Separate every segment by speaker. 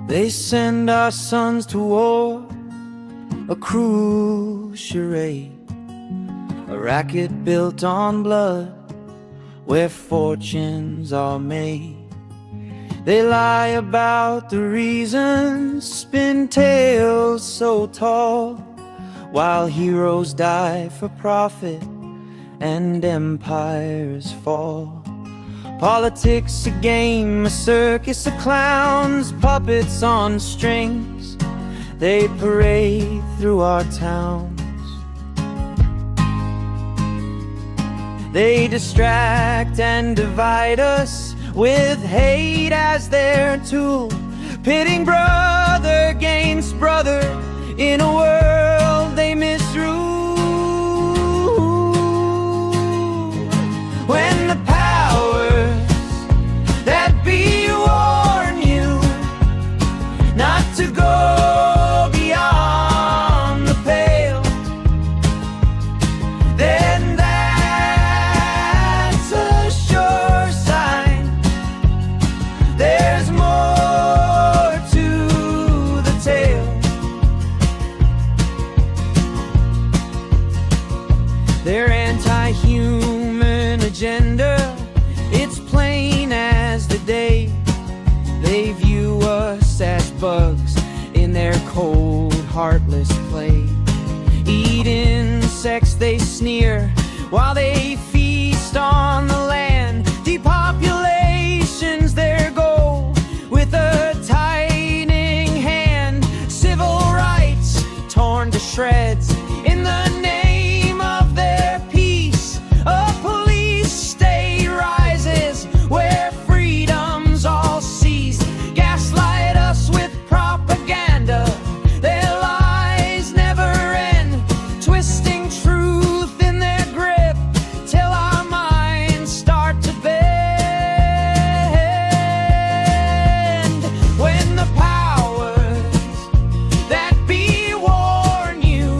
Speaker 1: They send our sons to war, a cruel charade, a racket built on blood, where fortunes are made. They lie about the reasons, spin tales so tall, while heroes die for profit and empires fall. Politics a game, a circus of clowns, puppets on strings. They parade through our towns. They distract and divide us with hate as their tool, pitting brother against brother in a world they misrule. When the powers that be warn you not to go beyond the pale, then that's a sure sign there's more to the tale. Their anti-human agenda, it's plain as the day. They view us as bugs in their cold, heartless play. Eat insects, they sneer, while they feast on the land. Depopulation's their goal, with a tightening hand. Civil rights torn to shreds in the name of their peace. A police state rises where freedom's all seized. Gaslight us with propaganda, their lies never end, twisting truth in their grip till our minds start to bend. When the powers that be warn you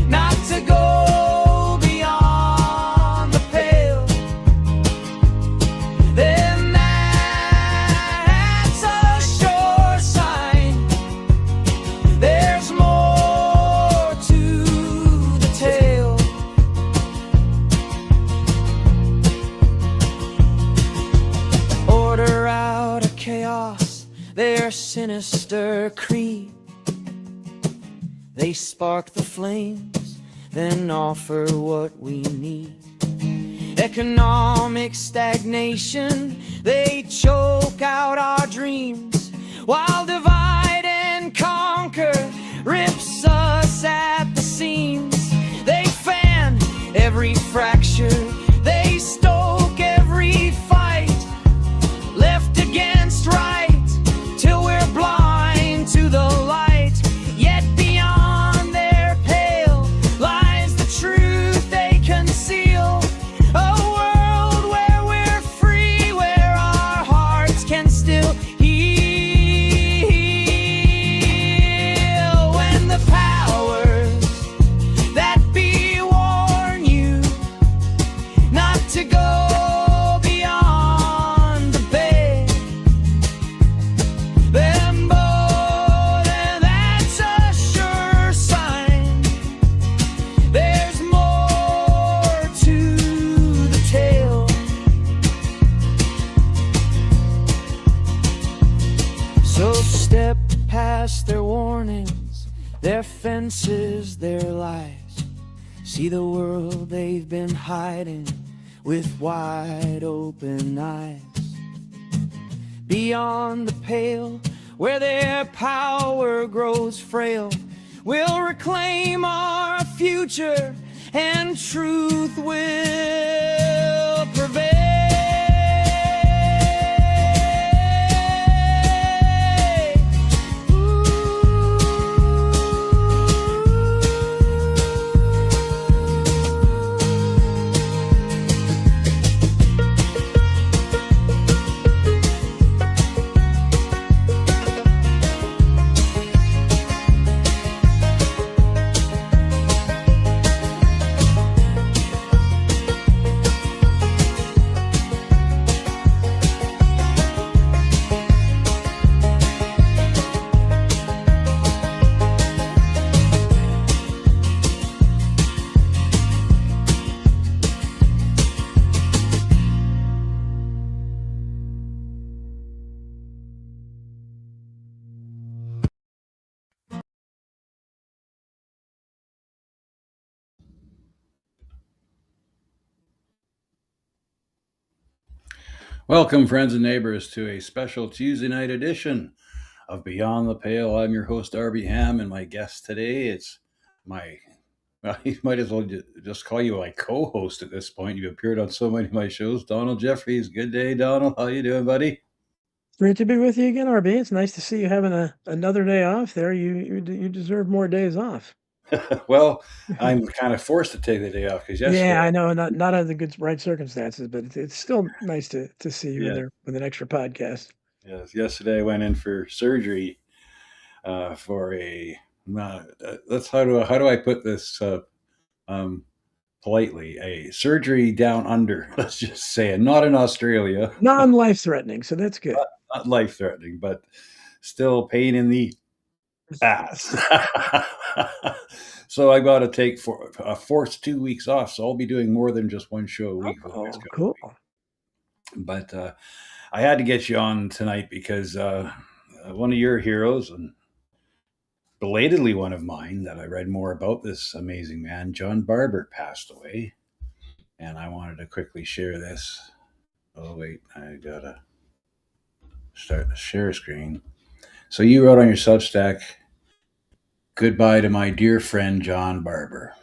Speaker 1: not to go beyond the pale, then that's a sure sign there's more to the tale. Order out of chaos, their sinister creed. They spark the flames, then offer what we need. Economic stagnation, they choke out our dreams, while divide and conquer rips us at the seams. They fan every fracture, they stoke every fight, left against right, till we're blind to the light. Yet beyond their pale lies the truth they conceal. A world where we're free, where our hearts can still heal. When the powers that be warn you not to go beyond the veil, then bold, and that's a sure sign there's more to the tale. So step past their warnings, their fences, their lies. See the world they've been hiding with wide open eyes. Beyond the pale, where their power grows frail, we'll reclaim our future and truth will prevail.
Speaker 2: Welcome, friends and neighbors, to a special Tuesday night edition of Beyond the Pale. I'm your host, Darby Ham, and my guest today is my, well, you might as well just call you my co-host at this point. You've appeared on so many of my shows, Donald Jeffries. Good day, Donald. How you doing, buddy?
Speaker 3: Great to be with you again, RB. It's nice to see you having another day off there. You deserve more days off.
Speaker 2: Well, I'm kind of forced to take the day off because yesterday,
Speaker 3: Yeah, I know, not under the good right circumstances, but it's still nice to see you in
Speaker 2: yeah,
Speaker 3: there with an extra podcast.
Speaker 2: yes, yesterday I went in for surgery for a. That's how do I put this um, politely, a surgery down under, let's just say it, not in Australia,
Speaker 3: Non-life threatening, so that's good.
Speaker 2: not life threatening, but still pain in the ass. So I got to take for a forced 2 weeks off. So I'll be doing more than just one show a week for the next
Speaker 3: Oh,
Speaker 2: couple of
Speaker 3: cool.
Speaker 2: weeks. But I had to get you on tonight because one of your heroes and belatedly one of mine that I read more about, this amazing man, John Barber, passed away. And I wanted to quickly share this. Oh, wait, I gotta start the share screen. So you wrote on your Substack, "Goodbye to my dear friend John Barber."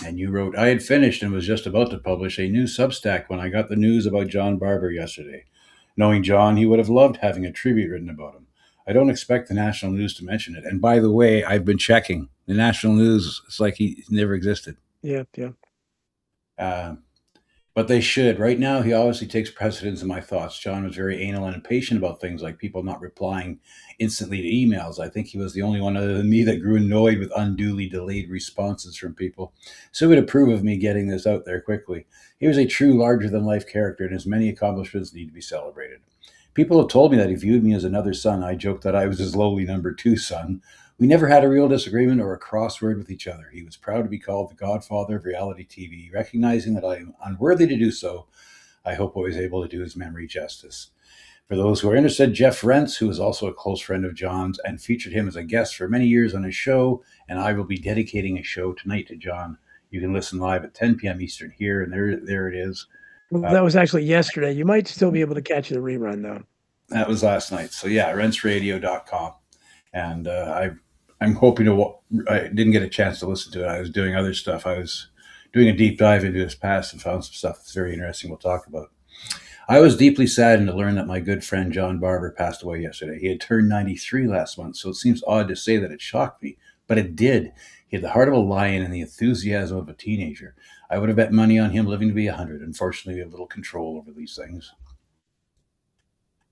Speaker 2: And you wrote, "I had finished and was just about to publish a new Substack when I got the news about John Barber yesterday. Knowing John, he would have loved having a tribute written about him. I don't expect the national news to mention it. And by the way, I've been checking. The national news, it's like he never existed.
Speaker 3: Yeah, yeah.
Speaker 2: Uh, But they should. Right now, he obviously takes precedence in my thoughts. John was very anal and impatient about things like people not replying instantly to emails. I think he was the only one other than me that grew annoyed with unduly delayed responses from people. So he would approve of me getting this out there quickly. He was a true larger than life character, and his many accomplishments need to be celebrated. People have told me that he viewed me as another son. I joked that I was his lowly number two son. We never had a real disagreement or a crossword with each other. He was proud to be called the godfather of reality TV. Recognizing that I am unworthy to do so, I hope I was able to do his memory justice. For those who are interested, Jeff Rentz, who is also a close friend of John's and featured him as a guest for many years on his show, and I will be dedicating a show tonight to John. You can listen live at 10 p.m. Eastern here, and there it is.
Speaker 3: Well,
Speaker 2: Uh,
Speaker 3: that was actually yesterday. You might still be able to catch the rerun though.
Speaker 2: that was last night. So yeah, rentsradio.com. And I'm hoping to. I didn't get a chance to listen to it. I was doing other stuff. I was doing a deep dive into his past and found some stuff that's very interesting. We'll talk about. I was deeply saddened to learn that my good friend John Barber passed away yesterday. He had turned 93 last month, so it seems odd to say that it shocked me, but it did. He had the heart of a lion and the enthusiasm of a teenager. I would have bet money on him living to be 100. Unfortunately, we have little control over these things.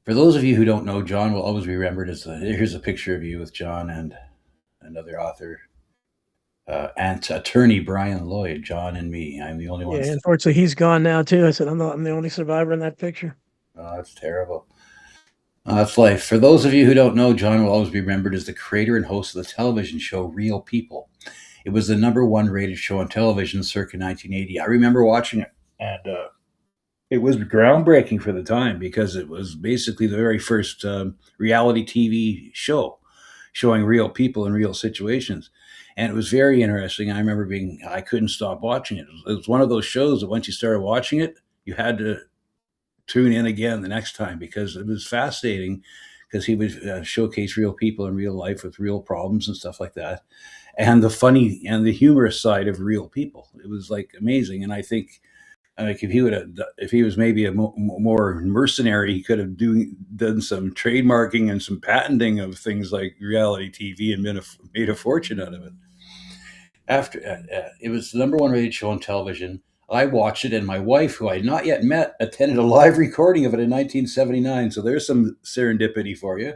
Speaker 2: For those of you who don't know, John will always be remembered as here's a picture of you with John and another author, and attorney Brian Lloyd, John and me. I'm the only
Speaker 3: Yeah,
Speaker 2: one.
Speaker 3: unfortunately, he's gone now too. I said I'm the only survivor in that picture.
Speaker 2: Oh, that's terrible. That's life. For those of you who don't know, John will always be remembered as the creator and host of the television show Real People. It was the number one rated show on television circa 1980. I remember watching it, and it was groundbreaking for the time because it was basically the very first reality TV show showing real people in real situations. And it was very interesting. I couldn't stop watching it. It was one of those shows that once you started watching it, you had to tune in again the next time because it was fascinating because he would showcase real people in real life with real problems and stuff like that. And the funny and the humorous side of real people. It was like amazing. And I think like if he was maybe a more mercenary, he could have done some trademarking and some patenting of things like reality TV and made a fortune out of it. After it was the number one rated show on television, I watched it, and my wife, who I had not yet met, attended a live recording of it in 1979. So there's some serendipity for you.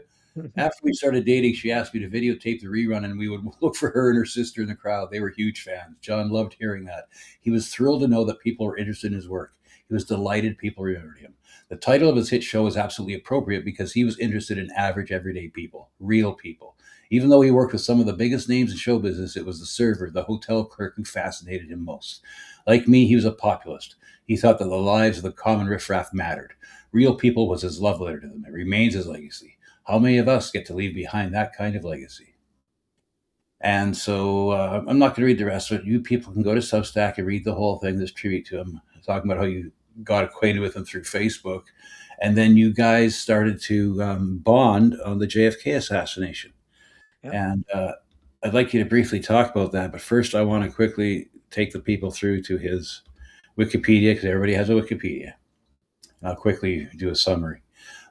Speaker 2: After we started dating, she asked me to videotape the rerun, and we would look for her and her sister in the crowd. They were huge fans. John loved hearing that. He was thrilled to know that people were interested in his work. He was delighted people remembered him. The title of his hit show was absolutely appropriate because he was interested in average, everyday people, real people. Even though he worked with some of the biggest names in show business, it was the server, the hotel clerk, who fascinated him most. Like me, he was a populist. He thought that the lives of the common riffraff mattered. Real people was his love letter to them. It remains his legacy. How many of us get to leave behind that kind of legacy? And so I'm not going to read the rest of it. You people can go to Substack and read the whole thing, this tribute to him, talking about how you got acquainted with him through Facebook. And then you guys started to bond on the JFK assassination.
Speaker 3: Yep.
Speaker 2: And I'd like you to briefly talk about that. But first, I want to quickly take the people through to his Wikipedia, because everybody has a Wikipedia. And I'll quickly do a summary.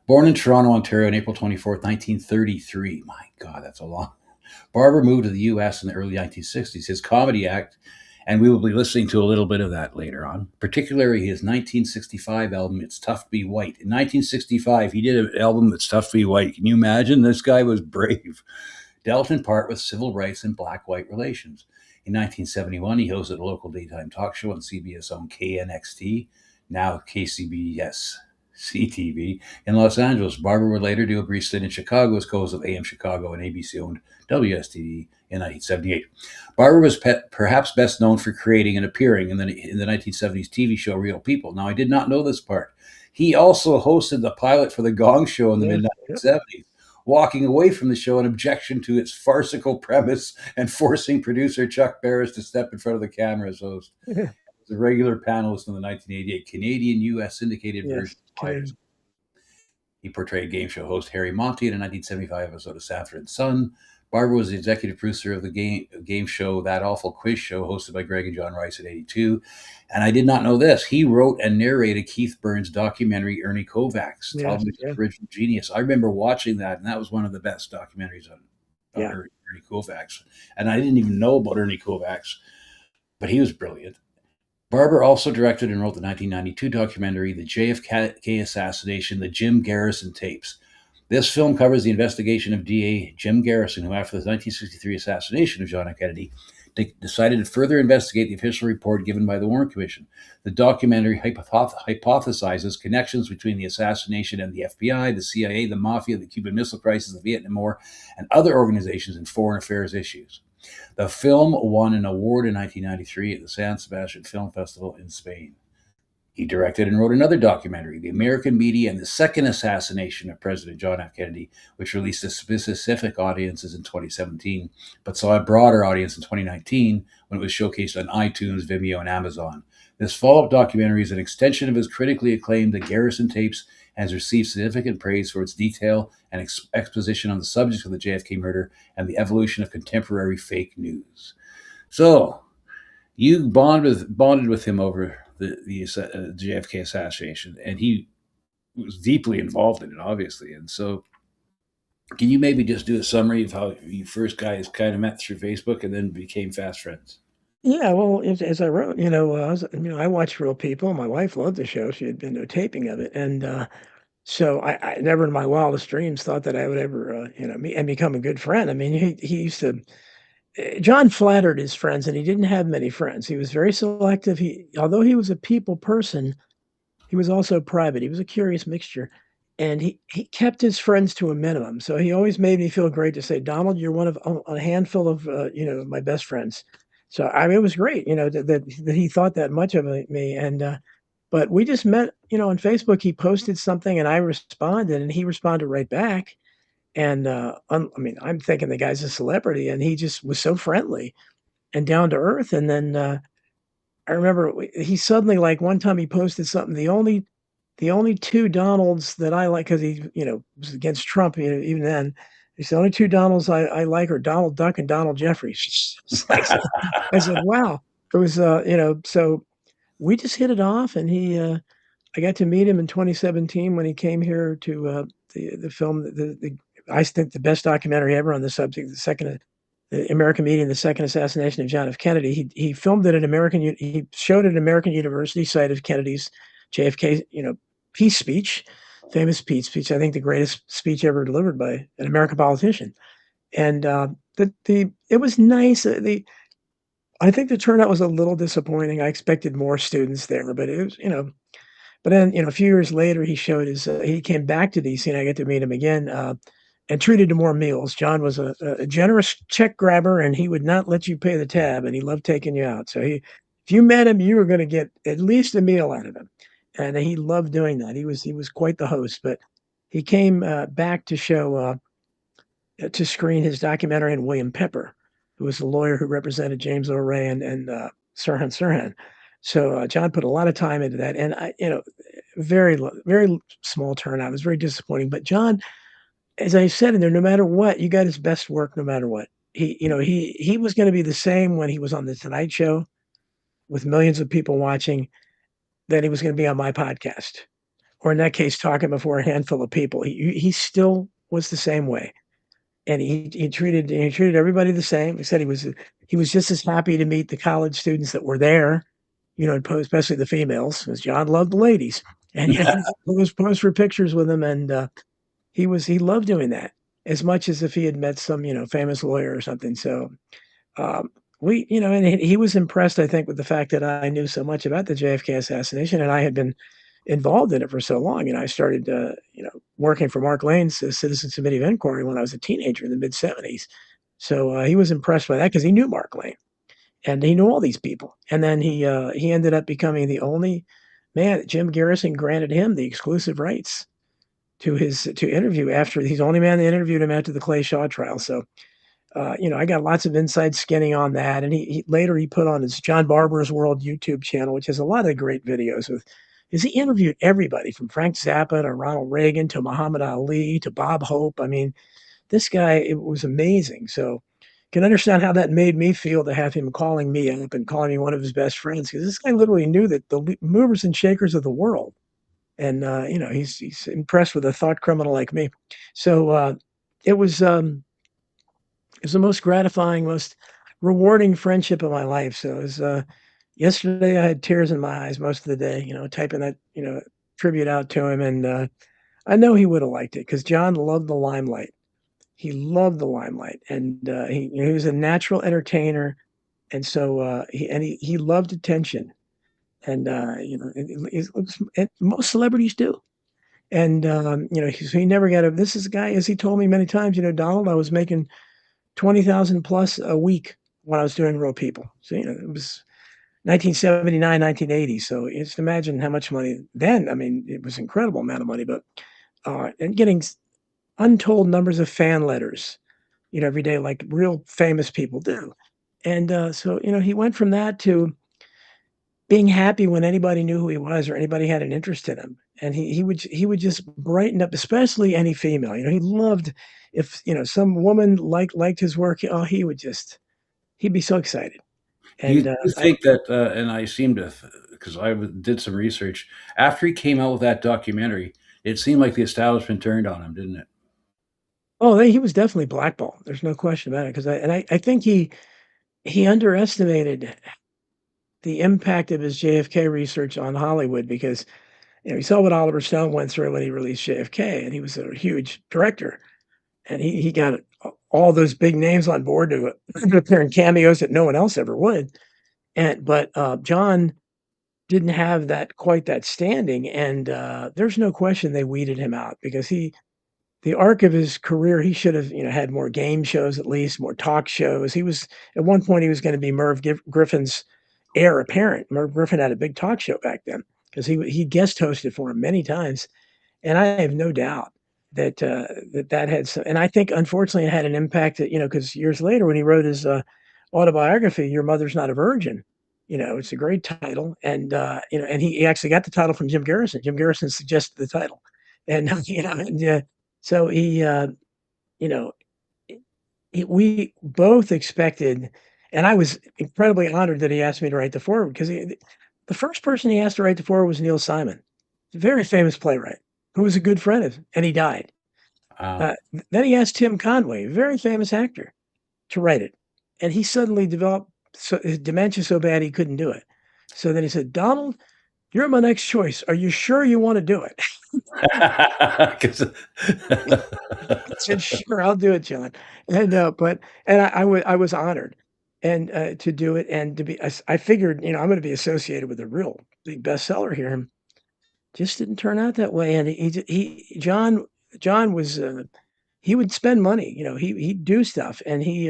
Speaker 2: Born in Toronto, Ontario on April 24th, 1933. My God, that's a long. Barber moved to the U.S. in the early 1960s. His comedy act, and we will be listening to a little bit of that later on, particularly his 1965 album, It's Tough to Be White. In 1965, he did an album that's tough to be white. Can you imagine? This guy was brave. Dealt in part with civil rights and black-white relations. In 1971, he hosted a local daytime talk show on CBS owned KNXT, now KCBS CTV, in Los Angeles. Barber would later do a brief stint in Chicago as co-host of AM Chicago and ABC-owned WSTV in 1978. Barber was perhaps best known for creating and appearing in the 1970s TV show Real People. Now, I did not know this part. He also hosted the pilot for The Gong Show in the
Speaker 3: Yes.
Speaker 2: mid-1970s, walking away from the show in objection to its farcical premise and forcing producer Chuck Barris to step in front of the camera as host.
Speaker 3: Yep.
Speaker 2: As a regular panelist in the 1988 Canadian-U.S. syndicated
Speaker 3: Yes.
Speaker 2: version of Pirates. He portrayed game show host Harry Monty in a 1975 episode of Sanford and Son. Barber was the executive producer of the game show That Awful Quiz Show, hosted by Greg and John Rice at 82. And I did not know this. He wrote and narrated Keith Burns' documentary Ernie Kovacs,
Speaker 3: Yes,
Speaker 2: Television's
Speaker 3: yeah.
Speaker 2: Original Genius. I remember watching that, and that was one of the best documentaries on
Speaker 3: Yeah.
Speaker 2: Ernie Kovacs. And I didn't even know about Ernie Kovacs, but he was brilliant. Barber also directed and wrote the 1992 documentary The JFK Assassination, The Jim Garrison Tapes. This film covers the investigation of DA Jim Garrison, who, after the 1963 assassination of John F. Kennedy, decided to further investigate the official report given by the Warren Commission. The documentary hypothesizes connections between the assassination and the FBI, the CIA, the Mafia, the Cuban Missile Crisis, the Vietnam War, and other organizations and foreign affairs issues. The film won an award in 1993 at the San Sebastian Film Festival in Spain. He directed and wrote another documentary, The American Media and the Second Assassination of President John F. Kennedy, which released to specific audiences in 2017, but saw a broader audience in 2019 when it was showcased on iTunes, Vimeo, and Amazon. This follow-up documentary is an extension of his critically acclaimed The Garrison Tapes and has received significant praise for its detail and exposition on the subject of the JFK murder and the evolution of contemporary fake news. So, you bonded with him over the JFK assassination, and he was deeply involved in it, obviously. And so, can you maybe just do a summary of how you first guys kind of met through Facebook and then became fast friends?
Speaker 3: Yeah, well, as I wrote, I watched Real People. My wife loved the show. She had been to a taping of it, and so I never in my wildest dreams thought that I would ever, become a good friend. I mean, he used to. John flattered his friends, and he didn't have many friends. He was very selective. Although he was a people person, he was also private. He was a curious mixture, and he kept his friends to a minimum. So he always made me feel great to say, "Donald, you're one of a handful of, my best friends." So, I mean, it was great, that he thought that much of me, and but we just met, on Facebook. He posted something, and I responded, and he responded right back, and, I mean, I'm thinking the guy's a celebrity, and he just was so friendly and down to earth, and then, I remember he suddenly, like, one time he posted something, the only 2 Donalds that I like, 'cause he, was against Trump, even then, he said, "The only 2 Donalds I like are Donald Duck and Donald Jeffries." It's like, I said, "Wow." It was, so we just hit it off, and I got to meet him in 2017 when he came here to, the film, I think the best documentary ever on the subject, the American Media and the Second Assassination of John F. Kennedy. He filmed it at he showed it at American University site of Kennedy's JFK, peace speech, famous peace speech, I think the greatest speech ever delivered by an American politician. And, it was nice, I think the turnout was a little disappointing. I expected more students there, but it was, but then, a few years later, he came back to DC, and I get to meet him again, and treated to more meals. John was a generous check grabber, and he would not let you pay the tab, and he loved taking you out. So if you met him, you were gonna get at least a meal out of him, and he loved doing that. He was quite the host, but he came, back to screen his documentary on William Pepper, who was the lawyer who represented James Earl Ray and Sirhan Sirhan. So, John put a lot of time into that, and very small turnout. It was very disappointing. But John, as I said in there, no matter what, you got his best work no matter what. He was going to be the same when he was on the Tonight Show with millions of people watching. That he was going to be on my podcast, or in that case, talking before a handful of people. He still was the same way, and he treated everybody the same. He said he was just as happy to meet the college students that were there, and especially the females, because John loved the ladies, and he pose for pictures with them, and he loved doing that as much as if he had met some famous lawyer or something. So and he was impressed, I think, with the fact that I knew so much about the JFK assassination, and I had been involved in it for so long. I started, working for Mark Lane's Citizens Committee of Inquiry when I was a teenager in the mid '70s. So he was impressed by that because he knew Mark Lane and he knew all these people. And then he ended up becoming the only man. Jim Garrison granted him the exclusive rights to interview after he's the only man that interviewed him after the Clay Shaw trial. So I got lots of inside skinning on that, and he later he put on his John Barber's World YouTube channel, which has a lot of great videos with. Is he interviewed everybody from Frank Zappa to Ronald Reagan to Muhammad Ali to Bob Hope? I mean, this guy it was amazing. So, can understand how that made me feel to have him calling me up and calling me one of his best friends because this guy literally knew that the movers and shakers of the world, and he's impressed with a thought criminal like me. So it was. It was the most gratifying, most rewarding friendship of my life. So it was, yesterday I had tears in my eyes most of the day, typing that, tribute out to him. And I know he would have liked it because John loved the limelight. He loved the limelight, and he was a natural entertainer, and so he loved attention, and and most celebrities do. And he never got a. This is a guy, as he told me many times. Donald, I was making 20,000 plus a week when I was doing Real People. So, it was 1979, 1980. So just imagine how much money then. I mean, it was incredible amount of money, but and getting untold numbers of fan letters, every day, like real famous people do. And so, he went from that to being happy when anybody knew who he was or anybody had an interest in him. And he would just brighten up, especially any female. He loved if some woman liked his work. Oh, he'd be so excited.
Speaker 2: Do you
Speaker 3: And
Speaker 2: think that, and I seem to, because did some research, after he came out with that documentary, it seemed like the establishment turned on him, didn't it?
Speaker 3: he was definitely blackballed. There's no question about it. Because I think he underestimated the impact of his JFK research on Hollywood because he saw what Oliver Stone went through when he released JFK, and he was a huge director. And he got all those big names on board to appear in cameos that no one else ever would. But John didn't have quite that standing, and there's no question they weeded him out because the arc of his career, he should have had more game shows, at least more talk shows. He was at one point he was going to be Merv Griffin's heir apparent. Merv Griffin had a big talk show back then because he guest hosted for him many times. And I have no doubt that that had some, and I think unfortunately it had an impact that, because years later when he wrote his autobiography, Your Mother's Not a Virgin, it's a great title. And, and he actually got the title from Jim Garrison. Jim Garrison suggested the title. And, so you know, we both expected, and I was incredibly honored that he asked me to write the foreword because the first person he asked to write the foreword was Neil Simon, a very famous playwright who was a good friend of, and he died.
Speaker 2: Uh,
Speaker 3: Then he asked Tim Conway, a very famous actor, to write it, and he suddenly developed his dementia so bad he couldn't do it. So then he said, "Donald, you're my next choice. Are you sure you want to do it?"
Speaker 2: 'cause-
Speaker 3: I said, "Sure, I'll do it, John." And I was honored and to do it and to be. I figured, I'm going to be associated with a real big bestseller here. And just didn't turn out that way. And John was he would spend money. He'd do stuff, and he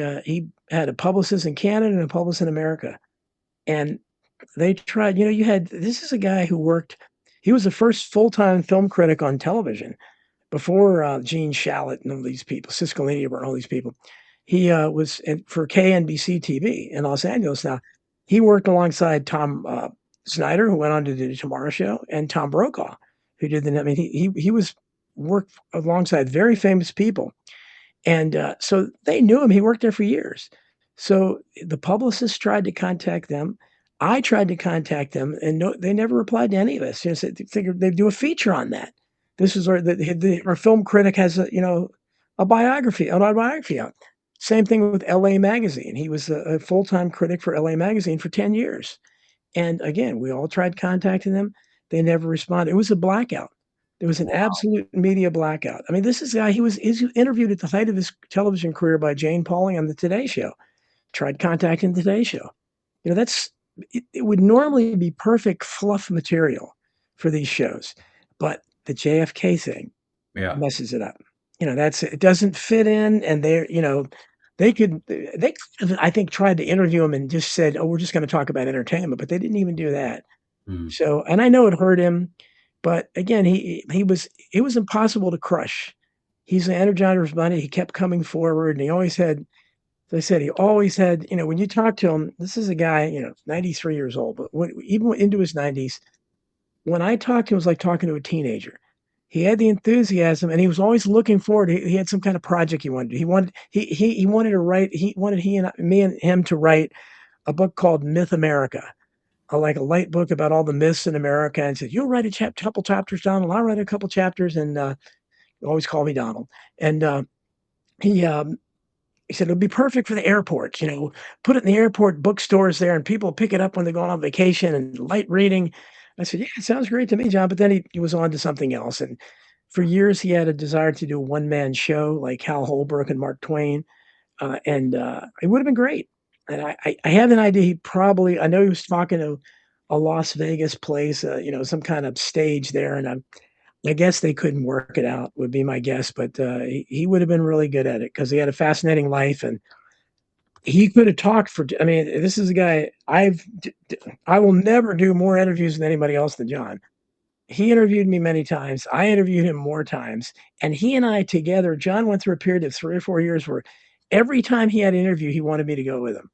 Speaker 3: had a publicist in Canada and a publicist in America, and they tried. You had this is a guy who worked. He was the first full time film critic on television before Gene Shalit and all these people, Siskel and Ebert and all these people. He for KNBC TV in Los Angeles. Now, he worked alongside Tom Snyder, who went on to do the Tomorrow Show, and Tom Brokaw. who did the. I mean, he was worked alongside very famous people, and so they knew him. He worked there for years. So the publicist tried to contact them. I tried to contact them, and no, they never replied to any of us. You know, so they figured they'd do a feature on that. This is our film critic has a biography, an autobiography out. Same thing with L.A. Magazine. He was a full-time critic for L.A. Magazine for 10 years. And again, we all tried contacting them. They never responded. It was a blackout. There was an absolute media blackout. I mean, this is a guy, he's interviewed at the height of his television career by Jane Pauley on the Today Show. Tried contacting the Today Show. You know, it would normally be perfect fluff material for these shows, but the JFK thing
Speaker 2: Yeah.
Speaker 3: messes it up. You know, it doesn't fit in, and they could I think tried to interview him and just said, "Oh, we're just going to talk about entertainment," but they didn't even do that.
Speaker 2: Mm.
Speaker 3: So, and I know it hurt him, but again, it was impossible to crush. He's an energizer's bunny. He kept coming forward, and he always had, as I said, he always had. You know, when you talk to him, this is a guy, 93 years old, but even into his 90s, when I talked to him, it was like talking to a teenager. He had the enthusiasm, and he was always looking forward. He had some kind of project he wanted. He wanted to write. He wanted me and him to write a book called Myth America, like a light book about all the myths in America. And said, "You'll write a couple chapters, Donald. I'll write a couple chapters." And always call me Donald. And he he said it'll be perfect for the airports. Put it in the airport bookstores there, and people pick it up when they're going on vacation and light reading. I said, "Yeah, it sounds great to me, John." But then he was on to something else, and for years he had a desire to do a one man show like Hal Holbrook and Mark Twain, and it would have been great. And I have an idea. I know he was talking to a Las Vegas place, some kind of stage there, and I guess they couldn't work it out, would be my guess, but, he would have been really good at it because he had a fascinating life, and he could have talked for I mean, this is a guy I will never do more interviews with anybody else than John. He interviewed me many times, I interviewed him more times, and he and I together John went through a period of 3 or 4 years where every time he had an interview, he wanted me to go with him.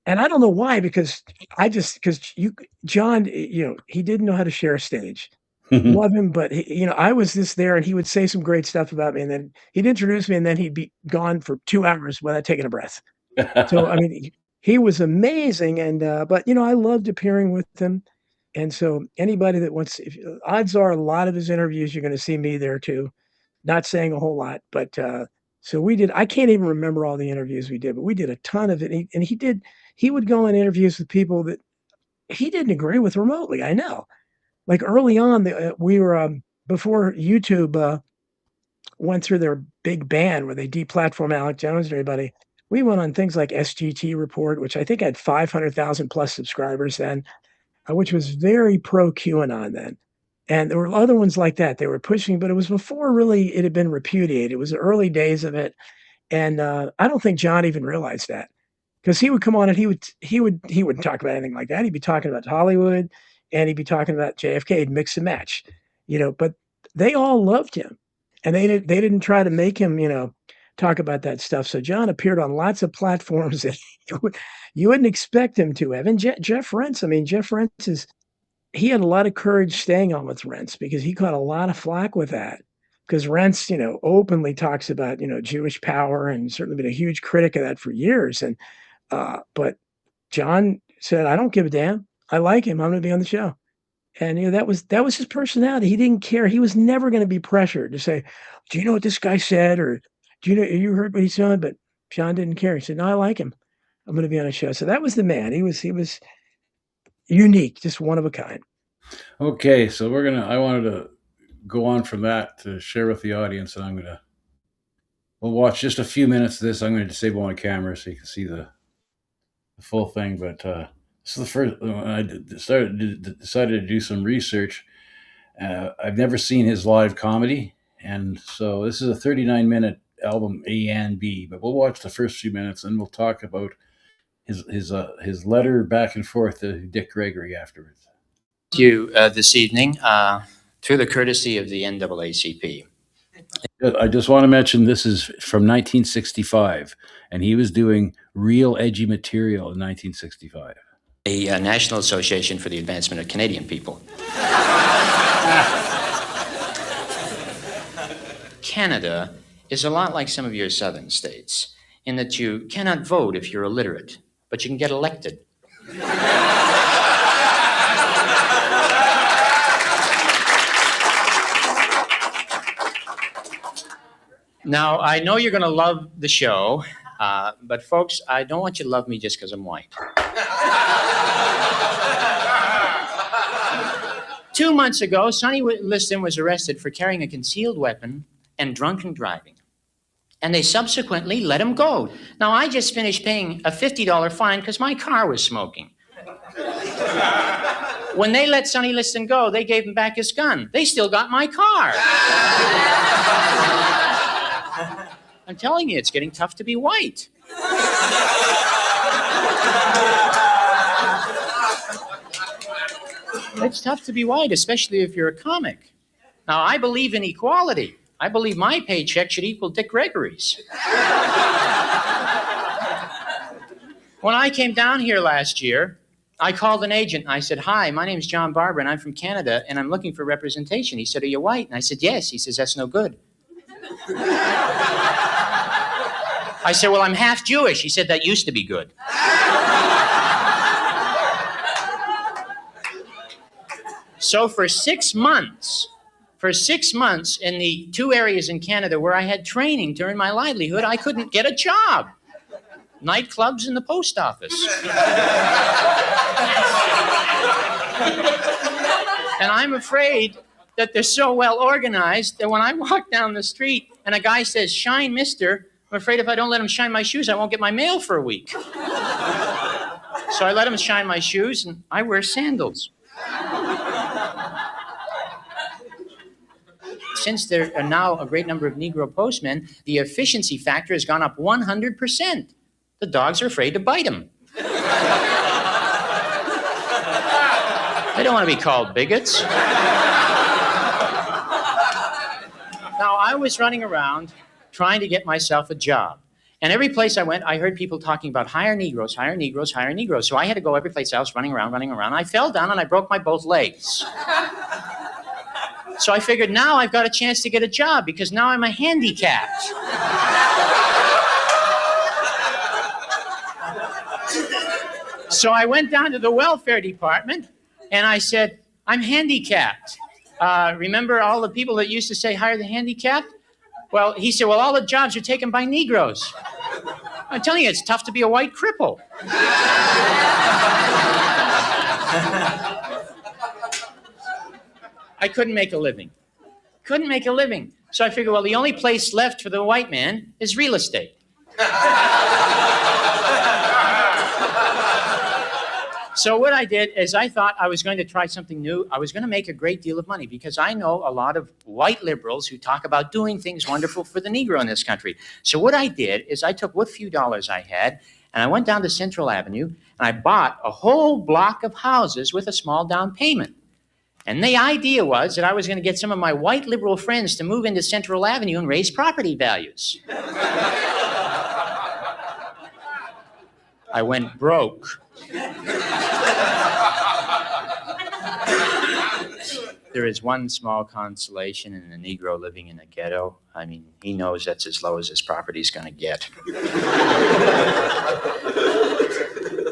Speaker 3: And I don't know why, because John, he didn't know how to share a stage. Love him, but I was just there, and he would say some great stuff about me, and then he'd introduce me, and then he'd be gone for 2 hours without taking a breath. So, I mean, he was amazing, and, but, I loved appearing with him, and so anybody that wants if odds are a lot of his interviews, you're gonna see me there too, not saying a whole lot, but, so I can't even remember all the interviews we did, but we did a ton of it, and he would go on interviews with people that he didn't agree with remotely, I know. Like, early on, we were, before YouTube, went through their big ban where they deplatformed Alex Jones and everybody, we went on things like SGT Report, which I think had 500,000 plus subscribers then, which was very pro QAnon then. And there were other ones like that. They were pushing, but it was before really it had been repudiated. It was the early days of it. And I don't think John even realized that. Because he would come on and he wouldn't talk about anything like that. He'd be talking about Hollywood, and he'd be talking about JFK. He'd mix and match, but they all loved him, and they didn't try to make him, talk about that stuff. So John appeared on lots of platforms that you wouldn't expect him to have. And Jeff Rentz, I mean, Jeff Rentz he had a lot of courage staying on with Rentz because he caught a lot of flack with that. Because Rentz, openly talks about, Jewish power, and certainly been a huge critic of that for years. And but John said, "I don't give a damn. I like him. I'm gonna be on the show." And, that was his personality. He didn't care. He was never gonna be pressured to say, "Do you know what this guy said?" Or, "Do you heard what he said?" But John didn't care. He said, "No, I like him. I'm gonna be on a show." So that was the man. He was unique, just one of a kind.
Speaker 2: Okay, so I wanted to go on from that to share with the audience, and we'll watch just a few minutes of this. I'm going to disable my camera so you can see the full thing. But this is the first when I decided to do some research. I've never seen his live comedy, and so this is a 39-minute album A and B. But we'll watch the first few minutes, and we'll talk about his letter back and forth to Dick Gregory afterwards.
Speaker 4: You this evening through the courtesy of the NAACP.
Speaker 2: I just want to mention this is from 1965, and he was doing real edgy material in 1965.
Speaker 4: A National Association for the Advancement of Canadian People. Canada is a lot like some of your southern states in that you cannot vote if you're illiterate, but you can get elected. Now, I know you're going to love the show, but folks, I don't want you to love me just because I'm white. 2 months ago, Sonny Liston was arrested for carrying a concealed weapon and drunken driving. And they subsequently let him go. Now, I just finished paying a $50 fine because my car was smoking. When they let Sonny Liston go, they gave him back his gun. They still got my car. I'm telling you, it's getting tough to be white. It's tough to be white, especially if you're a comic. Now, I believe in equality. I believe my paycheck should equal Dick Gregory's. When I came down here last year, I called an agent and I said, "Hi, my name's John Barber and I'm from Canada and I'm looking for representation." He said, "Are you white?" And I said, "Yes." He says, "That's no good." I said, "Well, I'm half Jewish." He said, "That used to be good." So for 6 months in the 2 areas in Canada where I had training to earn my livelihood, I couldn't get a job. Nightclubs and the post office. And I'm afraid that they're so well organized that when I walk down the street and a guy says, "Shine, mister," I'm afraid if I don't let him shine my shoes, I won't get my mail for a week. So I let him shine my shoes and I wear sandals. Since there are now a great number of Negro postmen, the efficiency factor has gone up 100%. The dogs are afraid to bite them. They don't want to be called bigots. Now, I was running around trying to get myself a job. And every place I went, I heard people talking about hire Negroes, hire Negroes, hire Negroes. So I had to go every place else, running around. I fell down and I broke my both legs. So I figured now I've got a chance to get a job because now I'm a handicapped. So I went down to the welfare department and I said, "I'm handicapped. Remember all the people that used to say hire the handicapped?" Well, he said, "Well, all the jobs are taken by Negroes." I'm telling you, it's tough to be a white cripple. I couldn't make a living. So I figured, well, the only place left for the white man is real estate. So what I did is I thought I was going to try something new. I was going to make a great deal of money because I know a lot of white liberals who talk about doing things wonderful for the Negro in this country. So what I did is I took what few dollars I had and I went down to Central Avenue and I bought a whole block of houses with a small down payment. And the idea was that I was going to get some of my white liberal friends to move into Central Avenue and raise property values. I went broke. There is one small consolation in a Negro living in a ghetto. I mean, he knows that's as low as his property's going to get.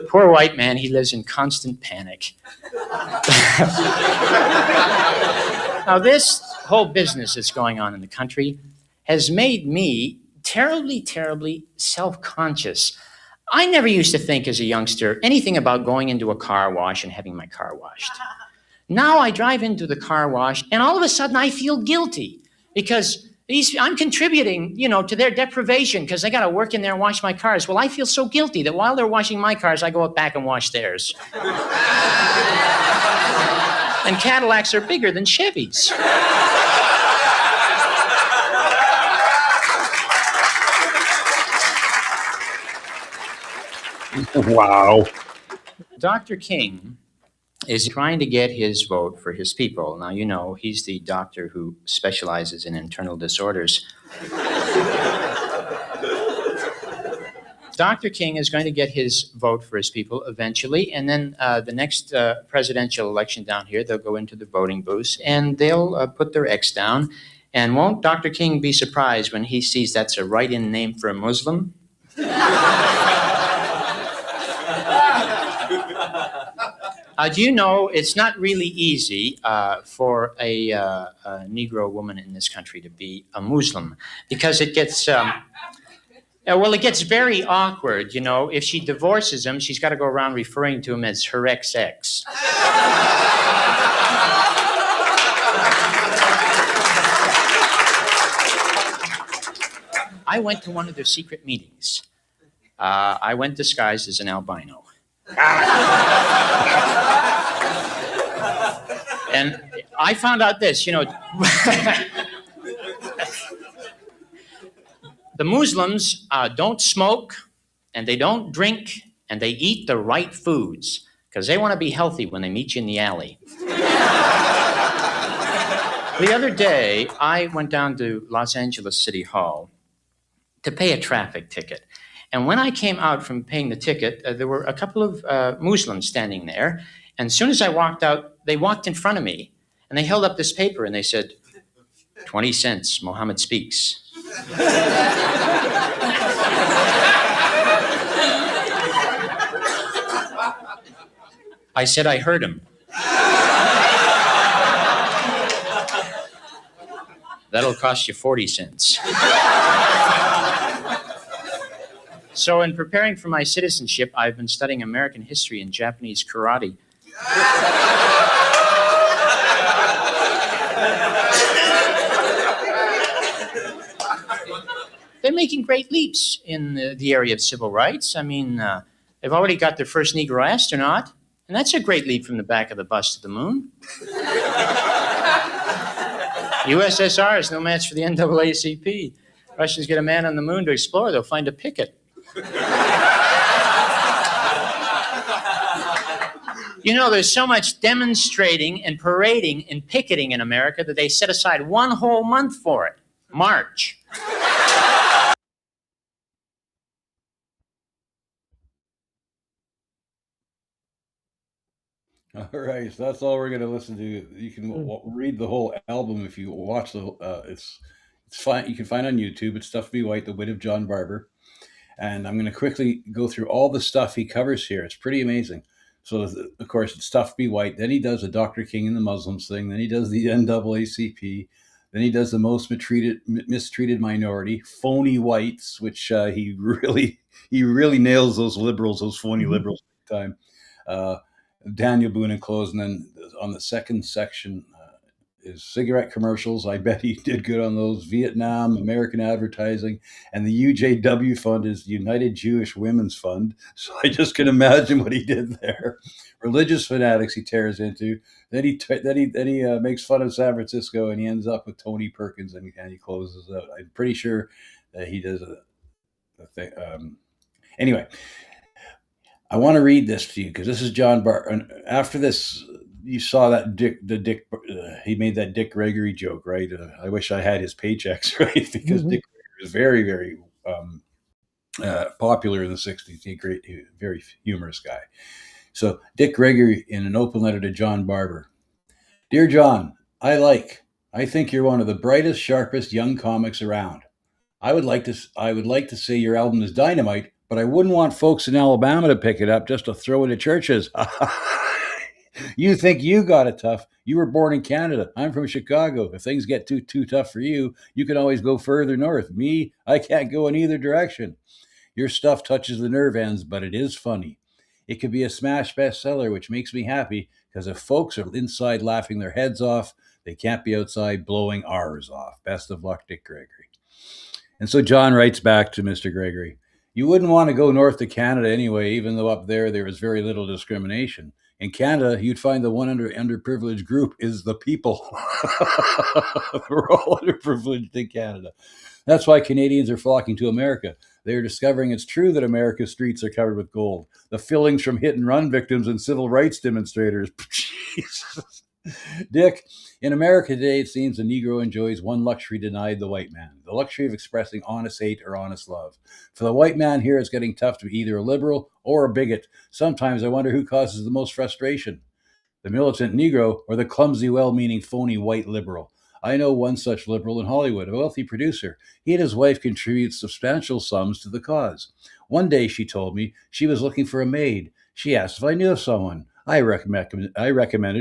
Speaker 4: Poor white man, he lives in constant panic. Now, this whole business that's going on in the country has made me terribly, terribly self-conscious. I never used to think as a youngster anything about going into a car wash and having my car washed. Now I drive into the car wash and all of a sudden I feel guilty because I'm contributing, to their deprivation because I got to work in there and wash my cars. Well, I feel so guilty that while they're washing my cars, I go up back and wash theirs. And Cadillacs are bigger than Chevys.
Speaker 2: Wow.
Speaker 4: Dr. King is trying to get his vote for his people. Now, he's the doctor who specializes in internal disorders. Dr. King is going to get his vote for his people eventually, and then the next presidential election down here, they'll go into the voting booths, and they'll put their X down, And won't Dr. King be surprised when he sees that's a write-in name for a Muslim? Do you know it's not really easy for a Negro woman in this country to be a Muslim because it gets, it gets very awkward. You know, if she divorces him, she's got to go around referring to him as her ex-ex. I went to one of their secret meetings. I went disguised as an albino. And I found out this, the Muslims don't smoke, and they don't drink, and they eat the right foods, because they want to be healthy when they meet you in the alley. The other day, I went down to Los Angeles City Hall to pay a traffic ticket. And when I came out from paying the ticket, there were a couple of Muslims standing there. And as soon as I walked out, they walked in front of me. And they held up this paper and they said, 20 cents, Muhammad speaks. I said I heard him. That'll cost you 40 cents. So in preparing for my citizenship, I've been studying American history and Japanese karate. They're making great leaps in the area of civil rights. I mean, they've already got their first Negro astronaut, and that's a great leap from the back of the bus to the moon. USSR is no match for the NAACP. Russians get a man on the moon to explore, they'll find a picket. You know, there's so much demonstrating and parading and picketing in America that they set aside one whole month for it. March.
Speaker 2: All right, so that's all we're going to listen to. You can read the whole album if you watch the. It's fine. You can find on YouTube. It's Stuff to Be White, The Wit of John Barber, and I'm going to quickly go through all the stuff he covers here. It's pretty amazing. So of course it's Stuff to Be White. Then he does a Dr. King and the Muslims thing. Then he does the NAACP. Then he does the most mistreated minority, phony whites, which he really nails those liberals, those phony liberals big time. Daniel Boone and clothes, and then on the second section is cigarette commercials. I bet he did good on those. Vietnam, American advertising, and the UJW fund is the United Jewish Women's Fund. So I just can imagine what he did there. Religious fanatics he tears into. Then he makes fun of San Francisco, and he ends up with Tony Perkins, and he closes out. I'm pretty sure that he does a thing. Anyway. I want to read this to you because this is John Barber. And after this, you saw that he made that Dick Gregory joke, right? I wish I had his paychecks, right? Because Dick Gregory was very, very popular in the 60s. He's a very humorous guy. So Dick Gregory, in an open letter to John Barber, Dear John, I think you're one of the brightest, sharpest young comics around. I would like to say your album is dynamite, but I wouldn't want folks in Alabama to pick it up just to throw it at churches. You think you got it tough. You were born in Canada. I'm from Chicago. If things get too tough for you, you can always go further north. Me, I can't go in either direction. Your stuff touches the nerve ends, but it is funny. It could be a smash bestseller, which makes me happy, because if folks are inside laughing their heads off, they can't be outside blowing ours off. Best of luck, Dick Gregory. And so John writes back to Mr. Gregory. You wouldn't want to go north to Canada anyway, even though up there was very little discrimination. In Canada, you'd find the one underprivileged group is the people. We're all underprivileged in Canada. That's why Canadians are flocking to America. They are discovering it's true that America's streets are covered with gold. The fillings from hit-and-run victims and civil rights demonstrators. Jesus. Dick, in America today, it seems the Negro enjoys one luxury denied the white man, the luxury of expressing honest hate or honest love. For the white man here, it's getting tough to be either a liberal or a bigot. Sometimes I wonder who causes the most frustration, the militant Negro or the clumsy, well-meaning, phony white liberal. I know one such liberal in Hollywood, a wealthy producer. He and his wife contribute substantial sums to the cause. One day, she told me, she was looking for a maid. She asked if I knew of someone. I recommended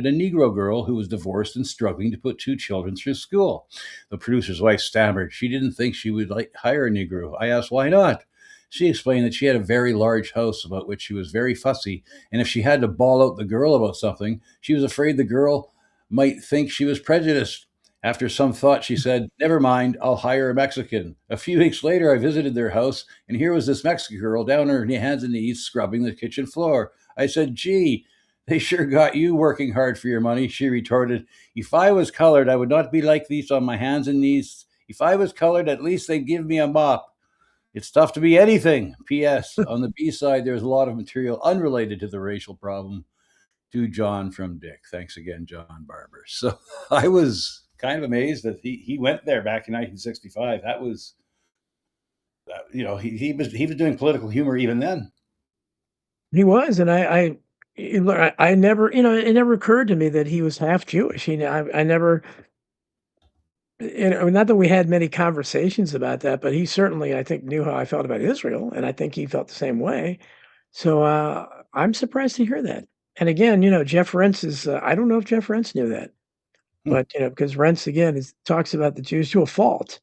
Speaker 2: a Negro girl who was divorced and struggling to put two children through school. The producer's wife stammered. She didn't think she would hire a Negro. I asked why not. She explained that she had a very large house about which she was very fussy, and if she had to bawl out the girl about something, she was afraid the girl might think she was prejudiced. After some thought, she said, "Never mind, I'll hire a Mexican." A few weeks later, I visited their house, and here was this Mexican girl down on her hands and knees scrubbing the kitchen floor. I said, "Gee, they sure got you working hard for your money." She retorted, "If I was colored, I would not be like these on my hands and knees. If I was colored, at least they'd give me a mop. It's tough to be anything." P.S. On the B side, there's a lot of material unrelated to the racial problem. To John from Dick. Thanks again, John Barber. So I was kind of amazed that he went there back in 1965. That was, he was doing political humor even then.
Speaker 3: He was, and I never, it never occurred to me that he was half Jewish. I never, not that we had many conversations about that, but he certainly, I think, knew how I felt about Israel, and I think he felt the same way. So I'm surprised to hear that. And again, Jeff Rentz is, I don't know if Jeff Rentz knew that,
Speaker 2: Hmm.
Speaker 3: but, because Rentz, again, talks about the Jews to a fault.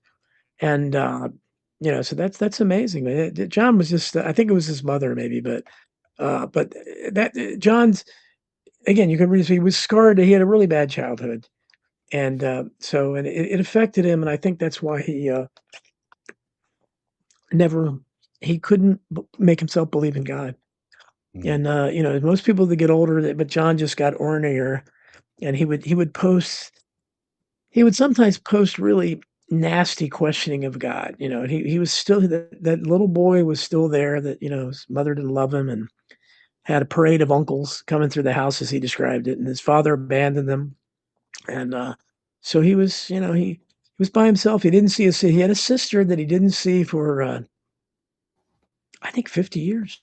Speaker 3: And, so that's amazing. John was just, I think it was his mother maybe, but that John's, again, you can read, he was scarred. He had a really bad childhood. And and it affected him. And I think that's why he never, he couldn't make himself believe in God.
Speaker 2: Hmm.
Speaker 3: And, most people that get older, but John just got ornery, and he would sometimes post really nasty questioning of God, and he was still, that little boy was still there, that, his mother didn't love him and had a parade of uncles coming through the house, as he described it, and his father abandoned them. And, so he was, he was by himself. He didn't see he had a sister that he didn't see for, I think 50 years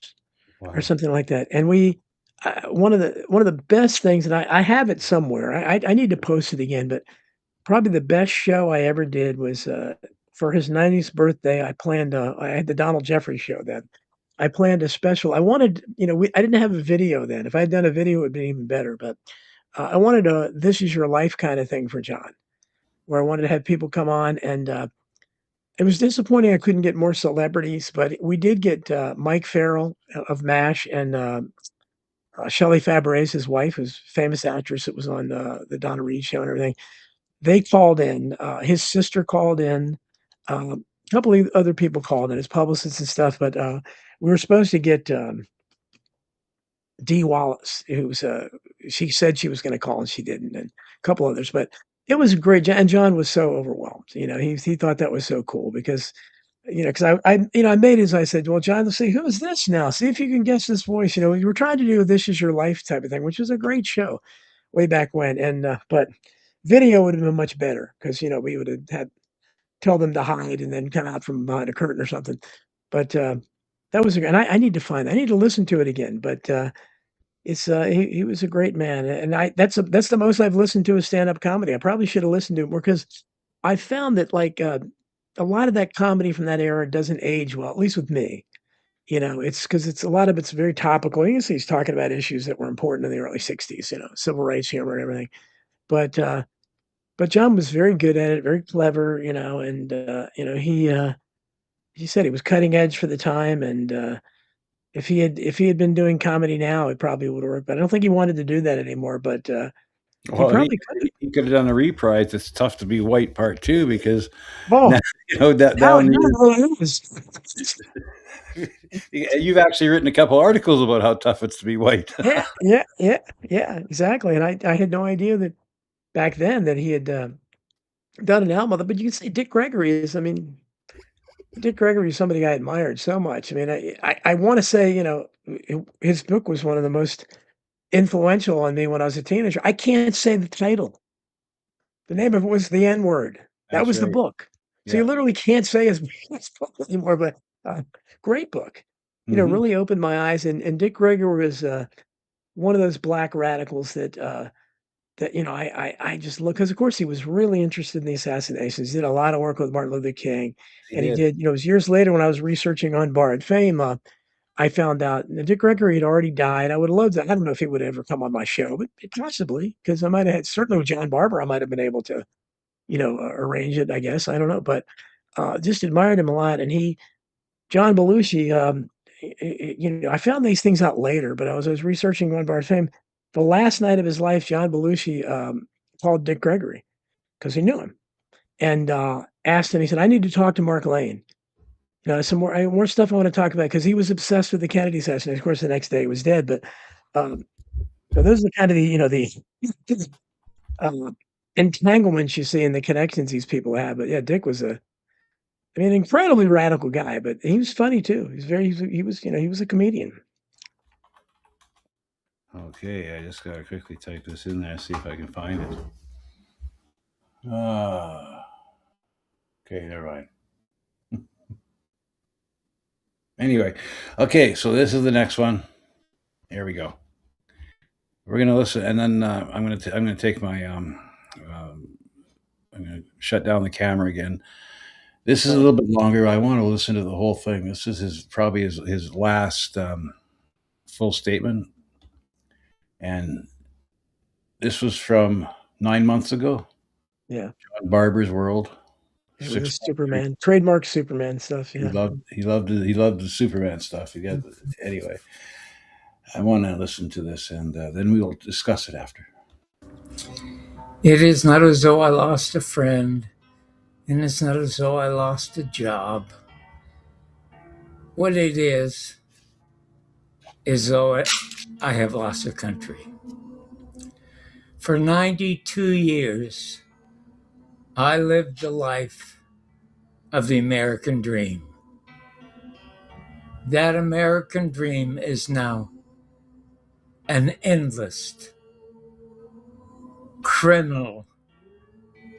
Speaker 3: or
Speaker 2: Wow.
Speaker 3: something like that. And one of the best things, and I have it somewhere. I need to post it again, but probably the best show I ever did was, for his 90th birthday. I had the Donald Jeffries show then. I planned a special. I wanted, I didn't have a video then. If I had done a video, it would be even better. But I wanted a "This Is Your Life" kind of thing for John, where I wanted to have people come on, and it was disappointing I couldn't get more celebrities, but we did get Mike Farrell of MASH, and Shelley Fabares, his wife, who's a famous actress that was on the Donna Reed show and everything. They called in. His sister called in. A couple of other people called in, his publicists and stuff. But we were supposed to get Dee Wallace, who's she said she was going to call and she didn't, and a couple others. But it was great. And John was so overwhelmed. He thought that was so cool because because I made it as I said, well, John, let's see, who is this now? See if you can guess this voice. You were trying to do This Is Your Life type of thing, which was a great show way back when. And but video would have been much better because we would have had tell them to hide and then come out from behind a curtain or something. But that was, and I need to find. I need to listen to it again. But he was a great man, and that's the most I've listened to his stand up comedy. I probably should have listened to it more because I found that a lot of that comedy from that era doesn't age well, at least with me. It's because it's a lot of it's very topical. You can see he's talking about issues that were important in the early '60s, civil rights humor and everything. But but John was very good at it, very clever, and he said he was cutting edge for the time, and if he had been doing comedy now, it probably would work. But I don't think he wanted to do that anymore. But he
Speaker 2: Well,
Speaker 3: probably could have.
Speaker 2: he could have done a reprise. It's tough to be white part two because now
Speaker 3: Oh,
Speaker 2: that
Speaker 3: now it
Speaker 2: down
Speaker 3: really is.
Speaker 2: you've actually written a couple articles about how tough it's to be white.
Speaker 3: Yeah, yeah, yeah, yeah, exactly. And I had no idea that back then that he had done an album with it. But you can see Dick Gregory is. I mean, Dick Gregory is somebody I admired so much. I mean, I want to say, his book was one of the most influential on me when I was a teenager. I can't say the title. The name of it was The N Word. That
Speaker 2: That's
Speaker 3: was the
Speaker 2: right.
Speaker 3: book. So you
Speaker 2: Yeah.
Speaker 3: literally can't say his book anymore, but great book.
Speaker 2: Hmm.
Speaker 3: Really opened my eyes. And Dick Gregory was one of those black radicals that that, I just look, because of course he was really interested in the assassinations. He did a lot of work with Martin Luther King,
Speaker 2: He
Speaker 3: and he
Speaker 2: did.
Speaker 3: did, it was years later when I was researching on Borrowed Fame, I found out that Dick Gregory had already died. I would have loved that. I don't know if he would ever come on my show, but possibly, because I might have had, certainly with John Barber, I might have been able to, arrange it, I guess. I don't know, but just admired him a lot. And John Belushi, I found these things out later, but I was researching on Borrowed Fame. The last night of his life, John Belushi called Dick Gregory because he knew him and asked him, he said, I need to talk to Mark Lane. Some more stuff I want to talk about because he was obsessed with the Kennedy assassination. Of course, the next day he was dead, but so those are kind of the uh, entanglements you see and the connections these people have. But yeah, Dick was an incredibly radical guy, but he was funny too. He was a comedian.
Speaker 2: Okay, I just gotta quickly type this in there, see if I can find it. Okay, never mind. Anyway, okay, so this is the next one. Here we go. We're gonna listen, and then I'm gonna take my I'm gonna shut down the camera again. This is a little bit longer. I want to listen to the whole thing. This is probably his last full statement, and this was from 9 months ago.
Speaker 3: Yeah,
Speaker 2: John Barber's World.
Speaker 3: it was a Superman, trademark Superman stuff.
Speaker 2: He
Speaker 3: Yeah,
Speaker 2: loved the Superman stuff. Anyway. I want to listen to this, and then we will discuss it after.
Speaker 5: It is not as though I lost a friend, and it's not as though I lost a job. What it is though I have lost a country. For 92 years, I lived the life of the American dream. That American dream is now an endless, criminal,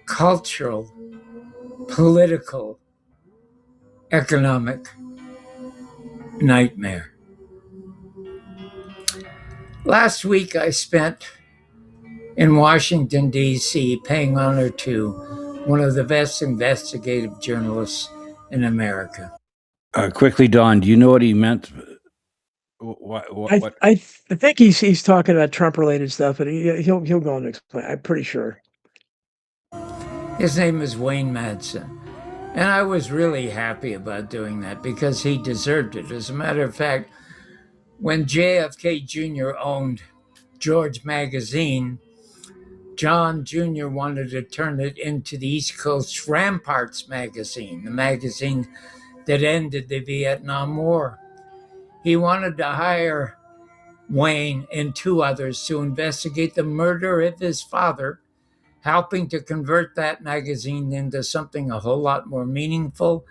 Speaker 5: cultural, political, economic nightmare. Last week I spent in Washington, D.C., paying honor to one of the best investigative journalists in America.
Speaker 2: Quickly, Don, do you know what he meant? What?
Speaker 3: I think he's talking about Trump-related stuff, but he'll go on to explain. I'm pretty sure.
Speaker 5: His name is Wayne Madsen. And I was really happy about doing that because he deserved it. As a matter of fact, when JFK Jr. owned George Magazine, John Jr. wanted to turn it into the East Coast Ramparts magazine, the magazine that ended the Vietnam War. He wanted to hire Wayne and two others to investigate the murder of his father, helping to convert that magazine into something a whole lot more meaningful.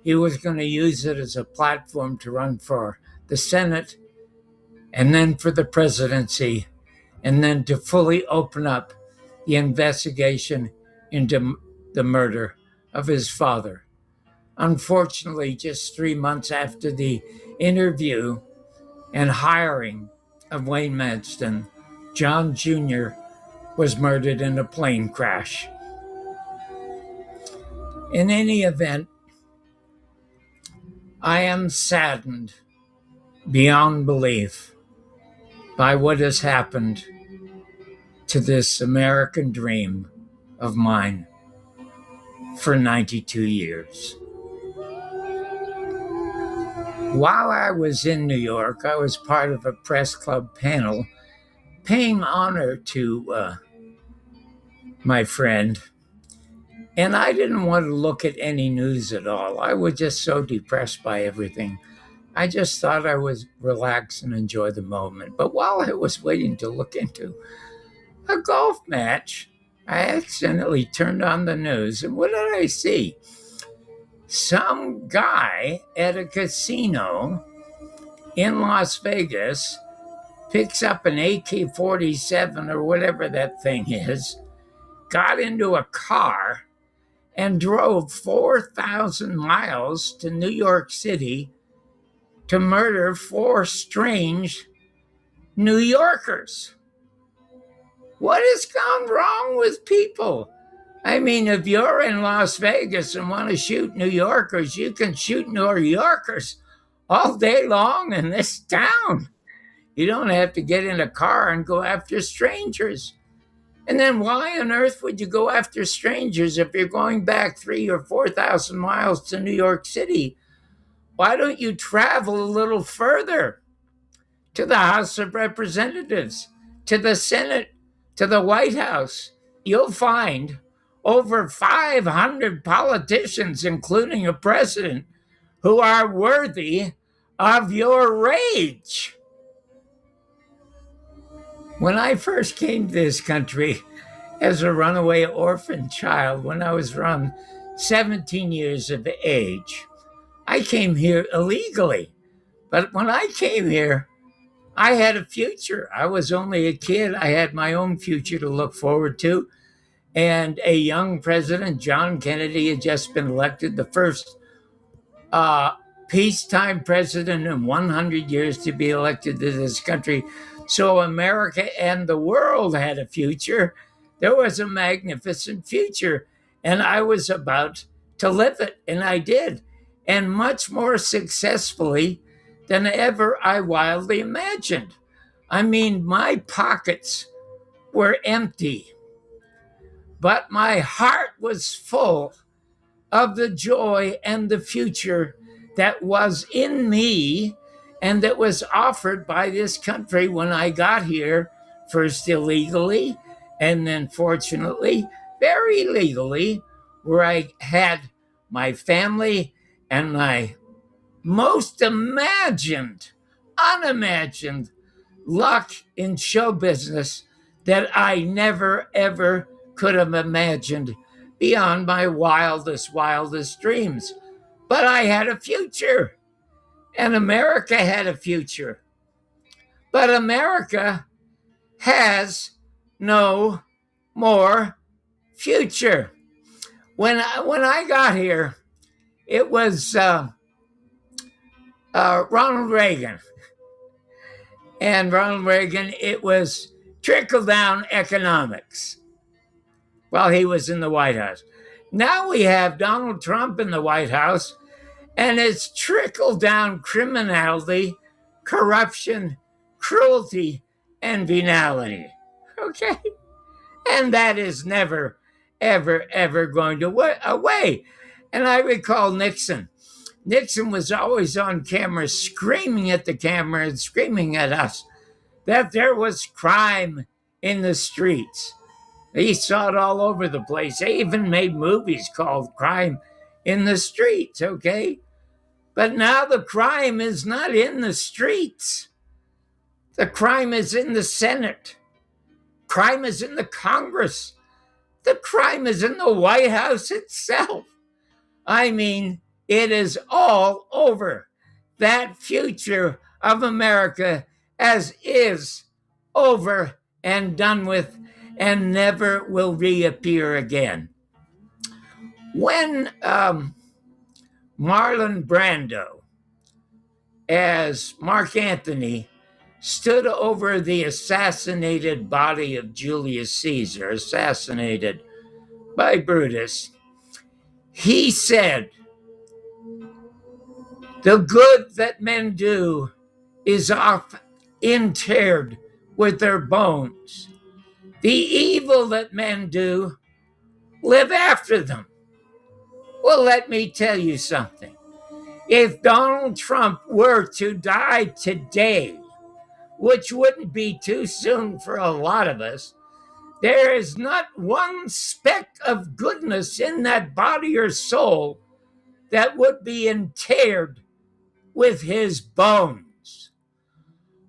Speaker 5: He was going to use it as a platform to run for the Senate and then for the presidency, and then to fully open up the investigation into the murder of his father. Unfortunately, just 3 months after the interview and hiring of Wayne Madsen, John Jr. was murdered in a plane crash. In any event, I am saddened beyond belief by what has happened to this American dream of mine for 92 years. While I was in New York, I was part of a press club panel paying honor to my friend. And I didn't want to look at any news at all. I was just so depressed by everything. I just thought I would relax and enjoy the moment. But while I was waiting to look into a golf match, I accidentally turned on the news. And what did I see? Some guy at a casino in Las Vegas picks up an AK-47 or whatever that thing is, got into a car, and drove 4,000 miles to New York City to murder 4 strange New Yorkers. What has gone wrong with people? I mean, if you're in Las Vegas and want to shoot New Yorkers, you can shoot New Yorkers all day long in this town. You don't have to get in a car and go after strangers. And then why on earth would you go after strangers if you're going back 3,000 or 4,000 miles to New York City? Why don't you travel a little further to the House of Representatives, to the Senate, to the White House? You'll find over 500 politicians, including a president, who are worthy of your rage. When I first came to this country as a runaway orphan child, when I was around 17 years of age, I came here illegally. But when I came here, I had a future. I was only a kid. I had my own future to look forward to. And a young president, John Kennedy, had just been elected, the first peacetime president in 100 years to be elected to this country. So America and the world had a future. There was a magnificent future, and I was about to live it, and I did, and much more successfully than ever I wildly imagined. I mean, my pockets were empty, but my heart was full of the joy and the future that was in me and that was offered by this country when I got here, first illegally, and then fortunately, very legally, where I had my family and my most unimagined luck in show business that I never, ever could have imagined beyond my wildest dreams. But I had a future, and America had a future. But America has no more future. When I got here, it was Ronald Reagan. And Ronald Reagan, it was trickle-down economics while he was in the White House. Now we have Donald Trump in the White House, and it's trickle-down criminality, corruption, cruelty, and venality. Okay? And that is never, ever, ever going to away. And I recall Nixon. Nixon was always on camera screaming at the camera and screaming at us that there was crime in the streets. He saw it all over the place. They even made movies called Crime in the Streets, okay? But now the crime is not in the streets. The crime is in the Senate. Crime is in the Congress. The crime is in the White House itself. I mean, it is all over. That future of America as is over and done with and never will reappear again. When Marlon Brando, as Mark Antony, stood over the assassinated body of Julius Caesar, assassinated by Brutus, he said, "The good that men do is oft interred with their bones. The evil that men do live after them." Well, let me tell you something. If Donald Trump were to die today, which wouldn't be too soon for a lot of us, there is not one speck of goodness in that body or soul that would be interred with his bones.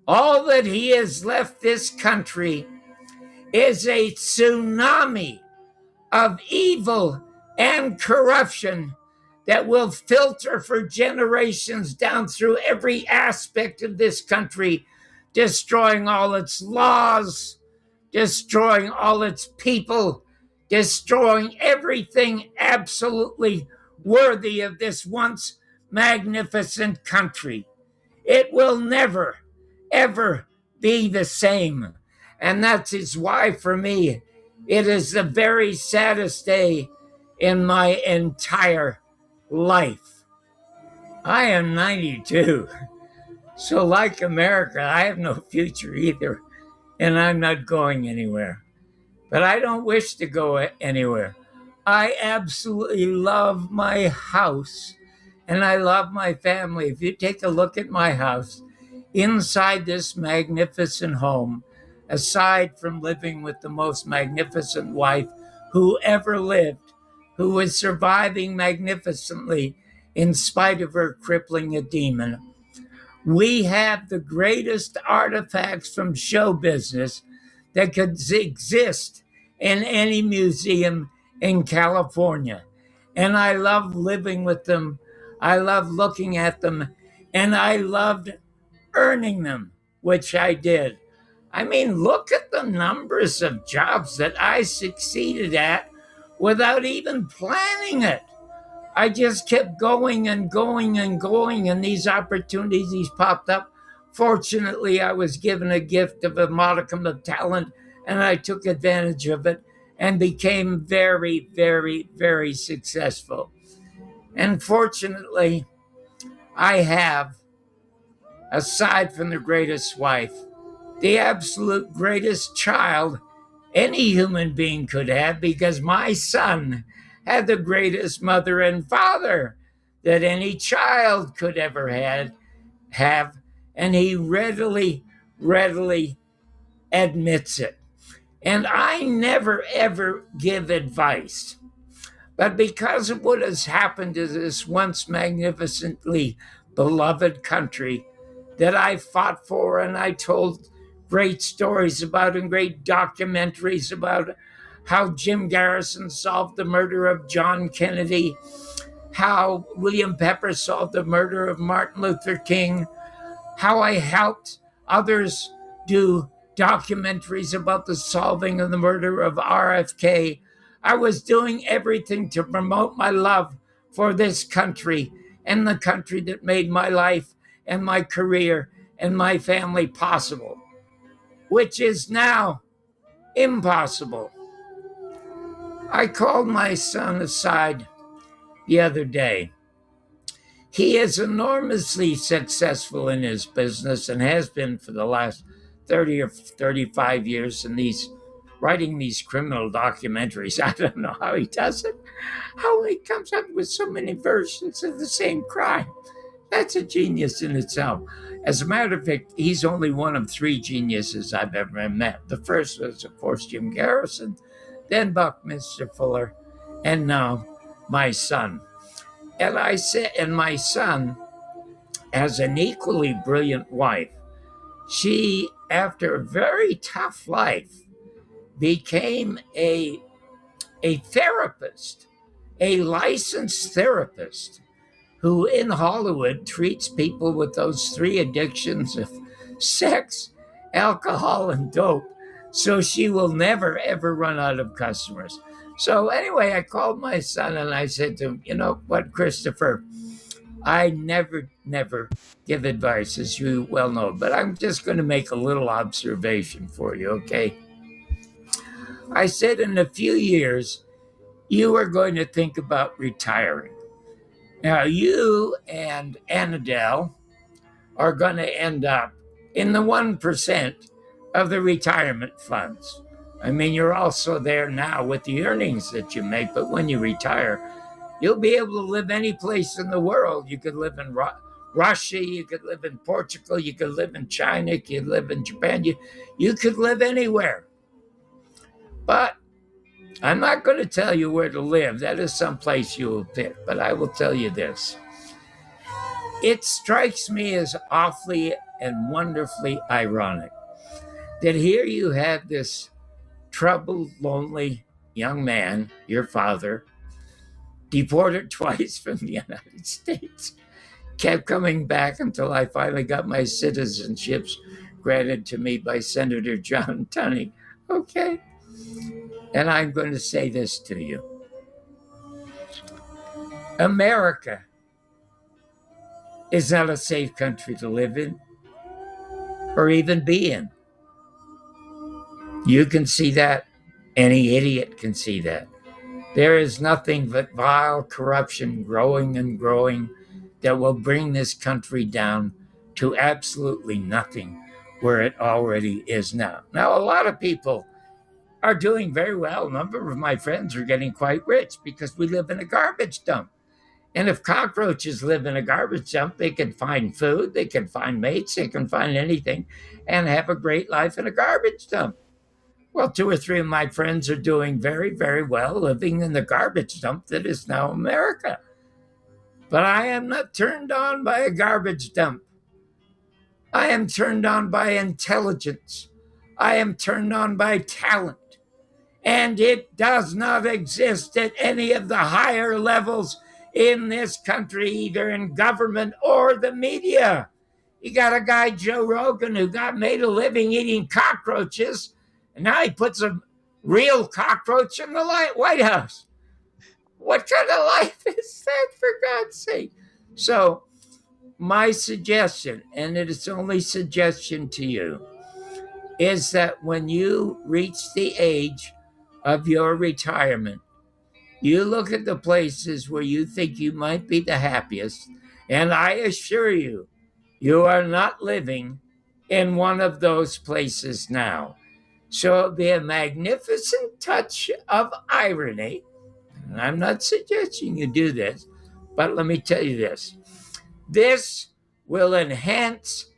Speaker 5: All that he has left this country is a tsunami of evil and corruption that will filter for generations down through every aspect of this country, destroying all its laws, destroying all its people, destroying everything absolutely worthy of this once magnificent country. It will never, ever be the same. and that's his wife. For me, it is the very saddest day in my entire life. I am 92, so like America, I have no future either, and I'm not going anywhere. But I don't wish to go anywhere. I absolutely love my house and I love my family. If you take a look at my house, inside this magnificent home, aside from living with the most magnificent wife who ever lived, who is surviving magnificently in spite of her crippling edema, we have the greatest artifacts from show business that could exist in any museum in California. And I love living with them. I love looking at them. And I loved earning them, which I did. I mean, look at the numbers of jobs that I succeeded at without even planning it. I just kept going and going and going, and these opportunities popped up. Fortunately, I was given a gift of a modicum of talent, and I took advantage of it and became very, very, very successful. And fortunately, I have, aside from the greatest wife, the absolute greatest child any human being could have, because my son had the greatest mother and father that any child could ever have, and he readily admits it. And I never ever give advice, but because of what has happened to this once magnificently beloved country that I fought for and I told great stories about and great documentaries about how Jim Garrison solved the murder of John Kennedy, how William Pepper solved the murder of Martin Luther King, how I helped others do documentaries about the solving of the murder of RFK. I was doing everything to promote my love for this country and the country that made my life and my career and my family possible, which is now impossible. I called my son aside the other day. He is enormously successful in his business and has been for the last 30 or 35 years in writing these criminal documentaries. I don't know how he does it, how he comes up with so many versions of the same crime. That's a genius in itself. As a matter of fact, he's only one of three geniuses I've ever met. The first was, of course, Jim Garrison, then Buckminster Fuller, and now my son. And I said, and my son has an equally brilliant wife. She, after a very tough life, became a therapist, a licensed therapist who in Hollywood treats people with those three addictions of sex, alcohol, and dope. So she will never, ever run out of customers. So anyway, I called my son and I said to him, you know what, Christopher, I never give advice, as you well know, but I'm just going to make a little observation for you, okay? I said in a few years, you are going to think about retiring. Now, you and Annadelle are going to end up in the 1% of the retirement funds. I mean, you're also there now with the earnings that you make, but when you retire, you'll be able to live any place in the world. You could live in Russia, you could live in Portugal, you could live in China, you could live in Japan, you could live anywhere. But I'm not going to tell you where to live. That is someplace you will pick, but I will tell you this. It strikes me as awfully and wonderfully ironic that here you have this troubled, lonely young man, your father, deported twice from the United States, kept coming back until I finally got my citizenships granted to me by Senator John Tunney. Okay. And I'm going to say this to you. America is not a safe country to live in or even be in. You can see that. Any idiot can see that. There is nothing but vile corruption growing and growing that will bring this country down to absolutely nothing where it already is now. Now, a lot of people are doing very well. A number of my friends are getting quite rich because we live in a garbage dump. And if cockroaches live in a garbage dump, they can find food, they can find mates, they can find anything and have a great life in a garbage dump. Well, two or three of my friends are doing very, very well living in the garbage dump that is now America. But I am not turned on by a garbage dump. I am turned on by intelligence. I am turned on by talent. And it does not exist at any of the higher levels in this country, either in government or the media. You got a guy, Joe Rogan, who got made a living eating cockroaches, and now he puts a real cockroach in the White House. What kind of life is that, for God's sake? So, my suggestion, and it is only suggestion to you, is that when you reach the age of your retirement, you look at the places where you think you might be the happiest, and I assure you, you are not living in one of those places now. So it'll be a magnificent touch of irony, and I'm not suggesting you do this, but let me tell you this. This will enhance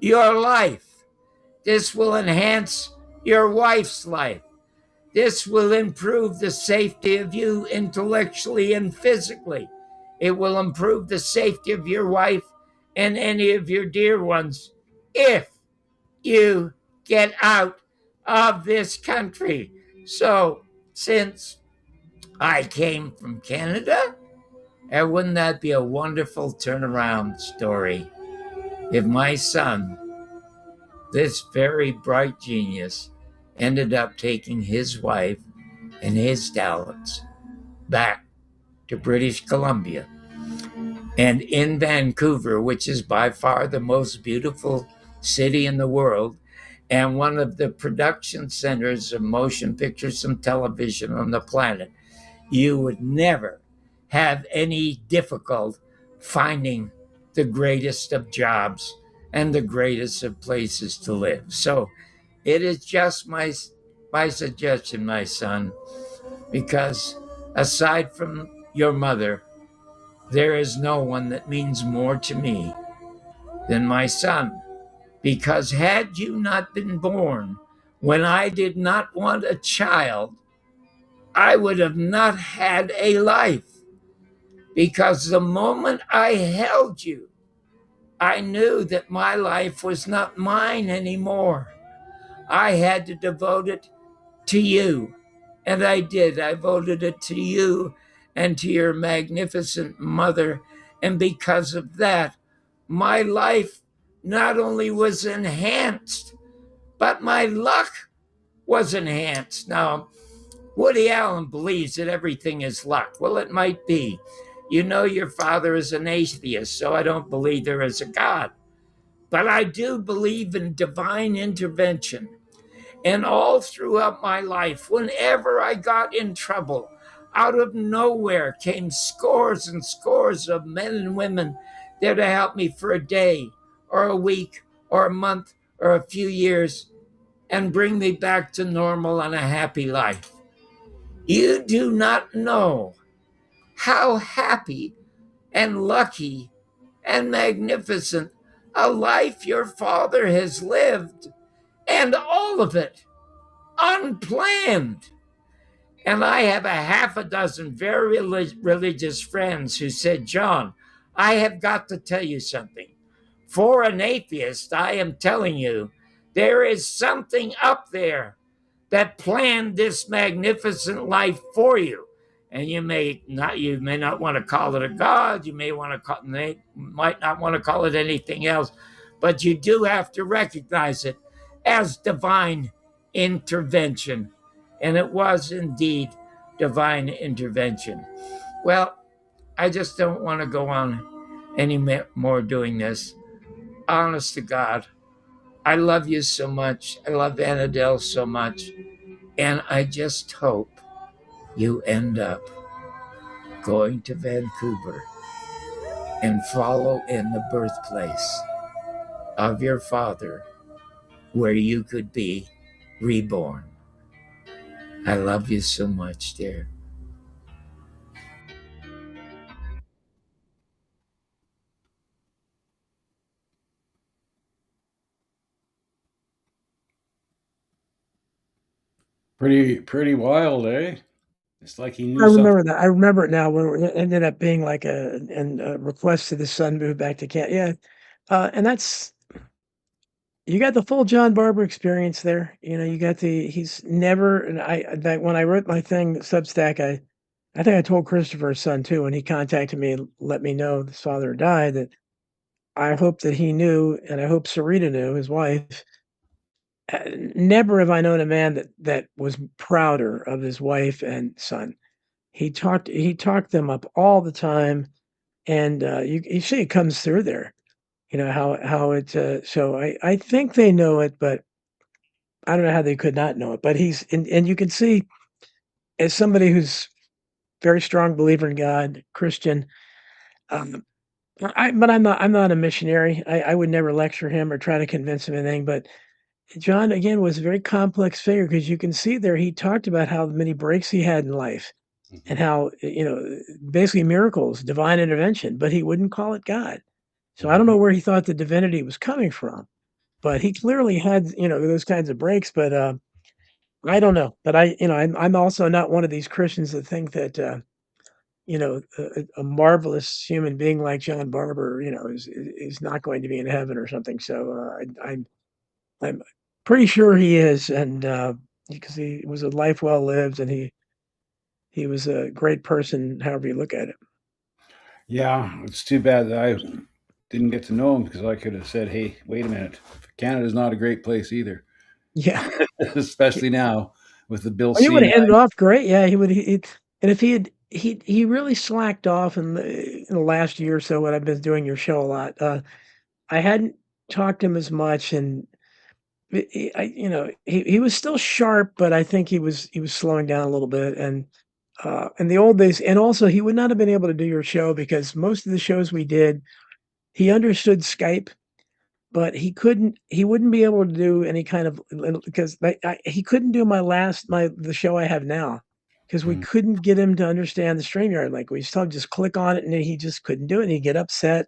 Speaker 5: your life. This will enhance your wife's life. This will improve the safety of you intellectually and physically. It will improve the safety of your wife and any of your dear ones if you get out of this country. So, since I came from Canada, and wouldn't that be a wonderful turnaround story if my son, this very bright genius, ended up taking his wife and his talents back to British Columbia. And in Vancouver, which is by far the most beautiful city in the world, and one of the production centers of motion pictures and television on the planet, you would never have any difficulty finding the greatest of jobs and the greatest of places to live. So it is just my suggestion, my son, because aside from your mother, there is no one that means more to me than my son. Because had you not been born when I did not want a child, I would have not had a life. Because the moment I held you, I knew that my life was not mine anymore. I had to devote it to you. And I did. I voted it to you and to your magnificent mother. And because of that, my life not only was enhanced, but my luck was enhanced. Now, Woody Allen believes that everything is luck. Well, it might be. You know, your father is an atheist, so I don't believe there is a God. But I do believe in divine intervention. And all throughout my life, whenever I got in trouble, out of nowhere came scores and scores of men and women there to help me for a day or a week or a month or a few years and bring me back to normal and a happy life. You do not know how happy and lucky and magnificent a life your father has lived, and all of it unplanned. And I have a half a dozen very religious friends who said, John, I have got to tell you something. For an atheist, I am telling you, there is something up there that planned this magnificent life for you. And you may not want to call it a God. You might not want to call it anything else, but you do have to recognize it as divine intervention. And it was indeed divine intervention. Well, I just don't want to go on any more doing this. Honest to God, I love you so much. I love Annadelle so much. And I just hope you end up going to Vancouver and follow in the birthplace of your father where you could be reborn. I love you so much, dear.
Speaker 2: Pretty wild, eh? It's like he
Speaker 3: I
Speaker 2: knew something.
Speaker 3: remember that. I remember it now when it ended up being like a request to the son move back to Canada. Yeah. And that's you got the full John Barber experience there. You know, you got he's never and that when I wrote my thing Substack, I think I told Christopher's son too when he contacted me and let me know his father died that I hope that he knew and I hope Sarita knew, his wife. Never have I known a man that was prouder of his wife and son. He talked them up all the time, and, you see it comes through there, you know, how it, so I think they know it, but I don't know how they could not know it, but he's and you can see as somebody who's very strong believer in God, Christian, um, but I'm not a missionary. I would never lecture him or try to convince him anything, but John, again, was a very complex figure because you can see there he talked about how many breaks he had in life and
Speaker 2: Hmm.
Speaker 3: how, basically miracles, divine intervention, but he wouldn't call it God. So I don't
Speaker 2: Hmm.
Speaker 3: know where he thought the divinity was coming from, but he clearly had, those kinds of breaks, but, I don't know. But I'm also not one of these Christians that think that, a marvelous human being like John Barber, is not going to be in heaven or something. So, I'm pretty sure he is, and, because he was a life well lived, and he was a great person, however you look at it.
Speaker 2: Yeah, it's too bad that I didn't get to know him because I could have said, "Hey, wait a minute, Canada's not a great place either,"
Speaker 3: Yeah.
Speaker 2: especially now with the Bill
Speaker 3: Oh, he
Speaker 2: C
Speaker 3: would've
Speaker 2: nine.
Speaker 3: ended off great, yeah, he would and if he really slacked off in the last year or so when I've been doing your show a lot, I hadn't talked to him as much, and he was still sharp, but I think he was slowing down a little bit, and, in the old days and also he would not have been able to do your show because most of the shows we did, he understood Skype, but he wouldn't be able to do any kind of because he couldn't do the show I have now because we
Speaker 2: Mm,
Speaker 3: couldn't get him to understand the StreamYard, like, we used to tell him, "Just click on it," and he just couldn't do it, and he'd get upset,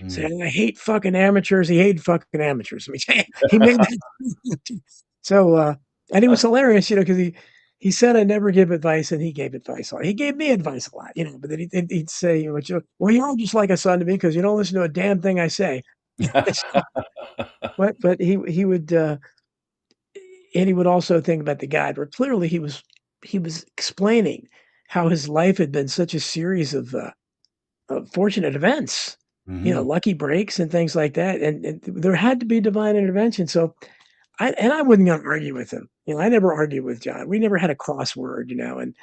Speaker 2: mm.
Speaker 3: saying, "I hate fucking amateurs." He hated fucking amateurs. I mean, he made that so, and he was hilarious, because he said, "I never give advice," and he gave advice a lot. He gave me advice a lot, but then he'd say, "Well, you're just like a son to me because you don't listen to a damn thing I say." But he would, and he would also think about the guide where clearly he was explaining how his life had been such a series of fortunate events,
Speaker 2: Mhm.
Speaker 3: lucky breaks and things like that, and there had to be divine intervention, so I wasn't gonna argue with him, I never argued with John, we never had a crossword, and,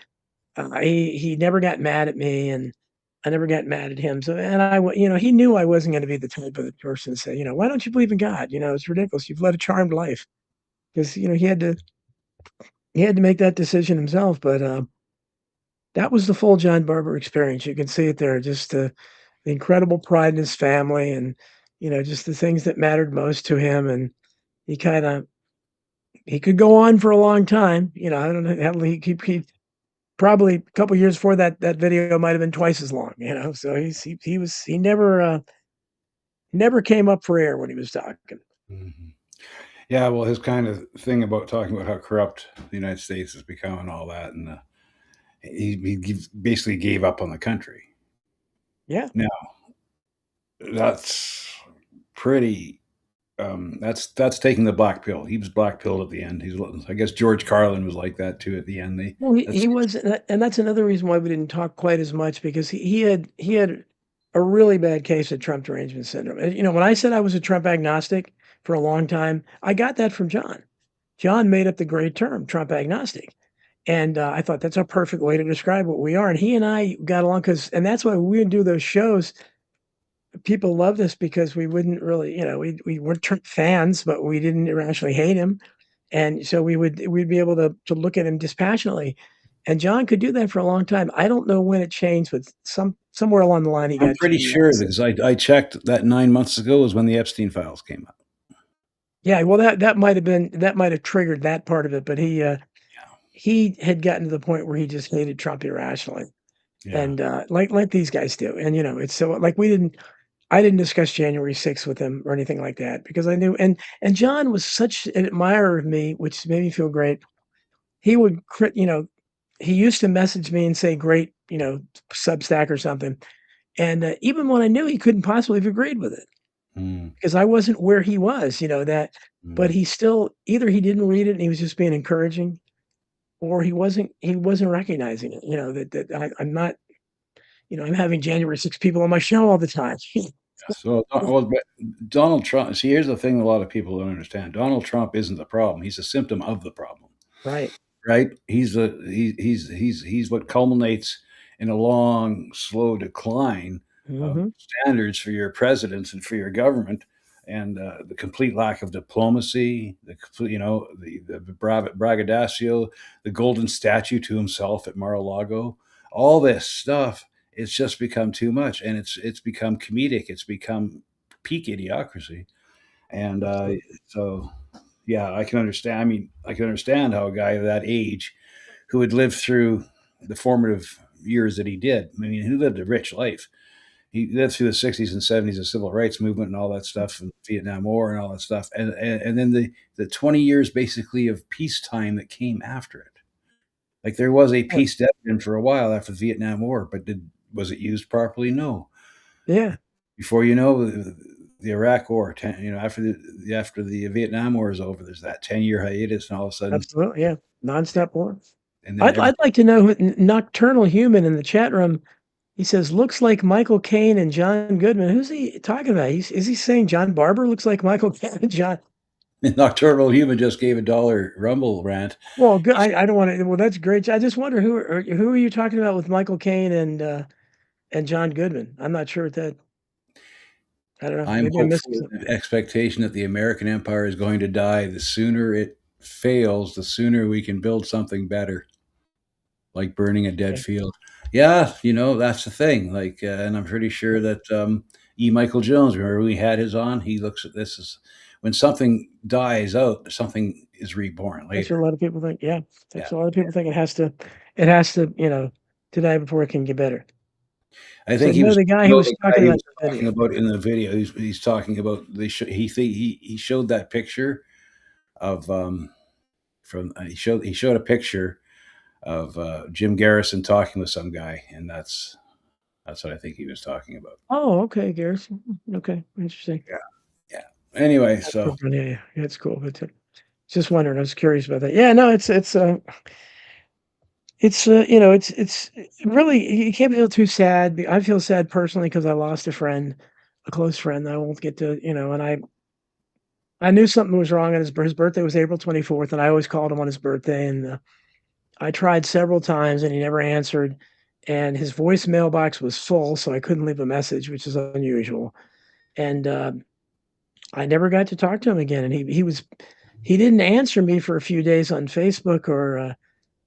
Speaker 3: he never got mad at me, and I never got mad at him, so and he knew I wasn't gonna be the type of person to say, "Why don't you believe in God?" "It's ridiculous, you've led a charmed life." 'Cause, he had to make that decision himself, but, that was the full John Barber experience. You can see it there, just, the incredible pride in his family and, just the things that mattered most to him, and he kinda he could go on for a long time, I don't know how he probably a couple years before that video might have been twice as long, so he never came up for air when he was talking.
Speaker 2: Mhm. Yeah, well, his kind of thing about talking about how corrupt the United States has become and all that, and basically gave up on the country.
Speaker 3: Yeah.
Speaker 2: Now, that's pretty. That's taking the black pill. He was black pilled at the end. I guess George Carlin was like that too at the end.
Speaker 3: Well, he
Speaker 2: That's
Speaker 3: was, and that's another reason why we didn't talk quite as much because he had a really bad case of Trump derangement syndrome. And, when I said I was a Trump agnostic for a long time, I got that from John. John made up the great term, Trump agnostic. And I thought that's a perfect way to describe what we are. And he and I got along and that's why we would do those shows people loved us because we wouldn't really, we weren't fans, but we didn't irrationally hate him. And so we'd be able to look at him dispassionately. And John could do that for a long time. I don't know when it changed, but somewhere along the line he
Speaker 2: I'm
Speaker 3: got
Speaker 2: pretty
Speaker 3: too
Speaker 2: sure because I checked that 9 months ago was when the Epstein files came out.
Speaker 3: yeah, well that might have triggered that part of it, but he had gotten to the point where he just hated Trump irrationally.
Speaker 2: Yeah.
Speaker 3: And like these guys do. And it's so like I didn't discuss January 6th with him or anything like that because I knew and John was such an admirer of me, which made me feel great. He would he used to message me and say, "Great, Substack or something." And even when I knew he couldn't possibly have agreed with it
Speaker 2: Mm,
Speaker 3: because I wasn't where he was, but
Speaker 2: mm.
Speaker 3: he still either he didn't read it and he was just being encouraging, or he wasn't recognizing it. I'm not, I'm having January 6 people on my show all the time.
Speaker 2: So, well, but Donald Trump. See, here's the thing: a lot of people don't understand. Donald Trump isn't the problem; he's a symptom of the problem.
Speaker 3: Right.
Speaker 2: Right? He's what culminates in a long, slow decline of
Speaker 3: Mhm.
Speaker 2: standards for your presidents and for your government, and the complete lack of diplomacy, the complete, the braggadocio, the golden statue to himself at Mar-a-Lago, all this stuff. It's just become too much, and it's become comedic. It's become peak idiocracy, and so yeah, I can understand. I mean, I can understand how a guy of that age who had lived through the formative years that he did. I mean, he lived a rich life. He lived through the 60s and 70s, the civil rights movement and all that stuff, and Vietnam War and all that stuff. And then the 20 years basically of peacetime that came after it. Like there was a
Speaker 3: Yeah.
Speaker 2: peace dividend for a while after the Vietnam War, but was it used properly? No.
Speaker 3: Yeah,
Speaker 2: Before you know, the Iraq War, after the Vietnam War is over, there's that 10-year hiatus, and all of a sudden,
Speaker 3: absolutely, yeah. Nonstop war.
Speaker 2: and then
Speaker 3: I'd
Speaker 2: everything.
Speaker 3: like to know who Nocturnal Human in the chat room, he says, "Looks like Michael Caine and John Goodman." Who's he talking about? Is he saying John Barber looks like Michael Caine and John
Speaker 2: Nocturnal Human just gave a dollar Rumble rant.
Speaker 3: well, good. I don't wanna well, that's great. I just wonder who are you talking about with Michael Caine and John Goodman? I'm not sure what that I don't know.
Speaker 2: I'm
Speaker 3: Maybe I'm missing
Speaker 2: hopeful
Speaker 3: something.
Speaker 2: with the expectation that the American empire is going to die. The sooner it fails, the sooner we can build something better, like burning a dead
Speaker 3: Okay.
Speaker 2: field. Yeah, that's the thing. Like, and I'm pretty sure that E. Michael Jones, remember we had his on? He looks at this as when something dies out, something is reborn
Speaker 3: That's what
Speaker 2: later.
Speaker 3: a lot of people think. Yeah.
Speaker 2: Yeah.
Speaker 3: That's a lot of people think it has to, to die before it can get better.
Speaker 2: I
Speaker 3: So
Speaker 2: think he was
Speaker 3: the guy who
Speaker 2: no,
Speaker 3: was
Speaker 2: the guy
Speaker 3: talking
Speaker 2: he
Speaker 3: about
Speaker 2: was
Speaker 3: the
Speaker 2: talking
Speaker 3: video.
Speaker 2: about in the video. He's talking about he showed that picture of from he showed a picture of Jim Garrison talking with some guy, and that's what I think he was talking about.
Speaker 3: Oh, okay, Garrison. Okay, interesting.
Speaker 2: Yeah, yeah. Anyway,
Speaker 3: That's
Speaker 2: so
Speaker 3: cool. Yeah, yeah, yeah, it's cool. But just wondering, I was curious about that. Yeah, no, it's really you can't feel too sad. I feel sad personally because I lost a friend, a close friend. I won't get to, and I knew something was wrong. And his birthday was April 24th, and I always called him on his birthday. And I tried several times, and he never answered. And his voicemail box was full, so I couldn't leave a message, which is unusual. And I never got to talk to him again. And he didn't answer me for a few days on Facebook or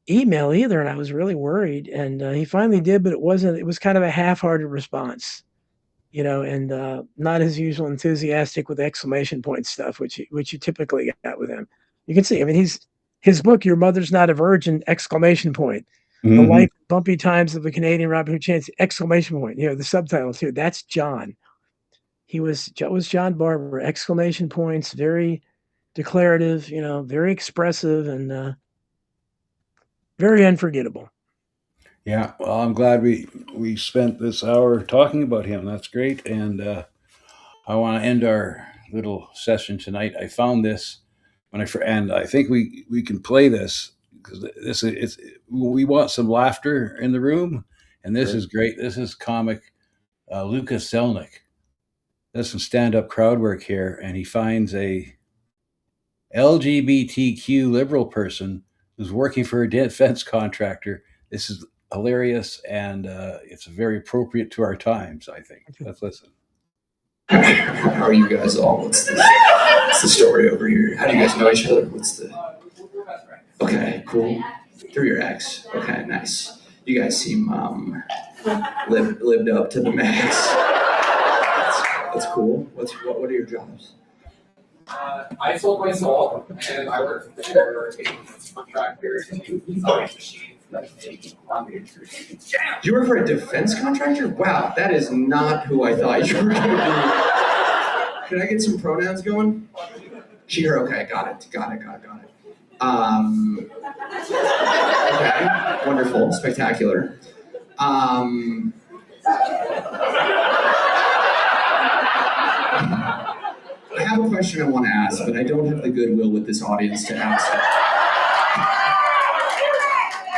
Speaker 3: email either, and I was really worried. And he finally did, but it was kind of a half-hearted response, and not his usual enthusiastic with exclamation point stuff, which you typically got with him. You can see, I mean, his book, Your Mother's Not a Virgin, exclamation point. The
Speaker 2: mhm.
Speaker 3: life bumpy times of a Canadian Robin Hood Chance, exclamation point. The subtitle too. That's John. Was John Barber, exclamation points, very declarative, very expressive and very unforgettable.
Speaker 2: Yeah. Well, I'm glad we spent this hour talking about him. That's great, and I want to end our little session tonight. I found this and I think we can play this because we want some laughter in the room, and this
Speaker 3: Sure.
Speaker 2: is great. This is comic Lucas Selnick. Does some stand up crowd work here, and he finds a LGBTQ liberal person who's working for a defense contractor. This is hilarious, and it's very appropriate to our times. I think.
Speaker 3: Okay.
Speaker 2: Let's listen.
Speaker 6: How are you guys all? What's the story over here? How do you guys know each other? Okay, cool. Through your ex. Okay, nice. You guys seem lived up to the max. That's cool. What are your jobs?
Speaker 7: I sold my soul, and I work for a contractor and selling machines that make concrete.
Speaker 6: You work for a defense contractor? Wow, that is not who I thought you were going to be. Can I get some pronouns going? She, her, okay, got it. Okay, wonderful, spectacular. I have a question I want to ask, but I don't have the goodwill with this audience to ask it.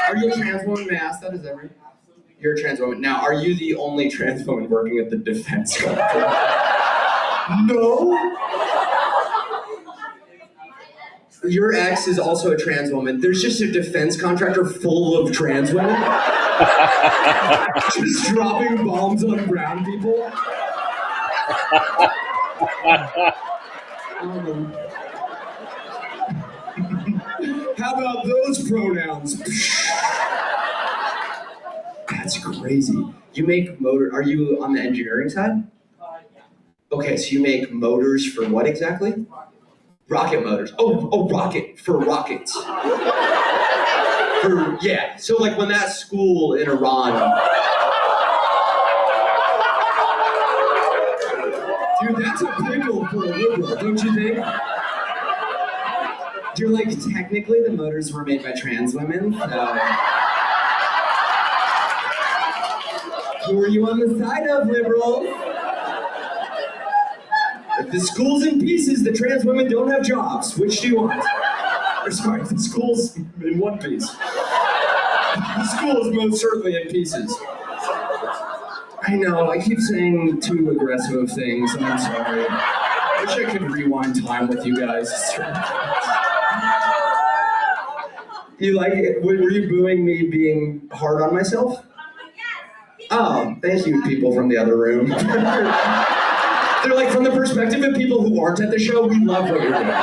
Speaker 6: Are you a trans woman? May I ask that? Is that right? You're a trans woman. Now, are you the only trans woman working at the defense contractor? No? Your ex is also a trans woman. There's just a defense contractor full of trans women? Just dropping bombs on brown people? How about those pronouns? That's crazy. You make are you on the engineering side? Okay, so you make motors for what exactly? Rocket motors. Oh, rocket, for rockets. Yeah, so like when that school in Iran. Dude, that's a pickle for a liberal, don't you think? You're like, technically the motors were made by trans women, so. Who are you on the side of, liberals? If the school's in pieces, the trans women don't have jobs. Which do you want? Or sorry, the school's in one piece. The school is most certainly in pieces. I know, I keep saying too aggressive of things, and I'm sorry. I wish I could rewind time with you guys. You like it? Were you booing me being hard on myself? Oh, thank you, people from the other room. They're like, from the perspective of people who aren't at the show, we love what you're doing.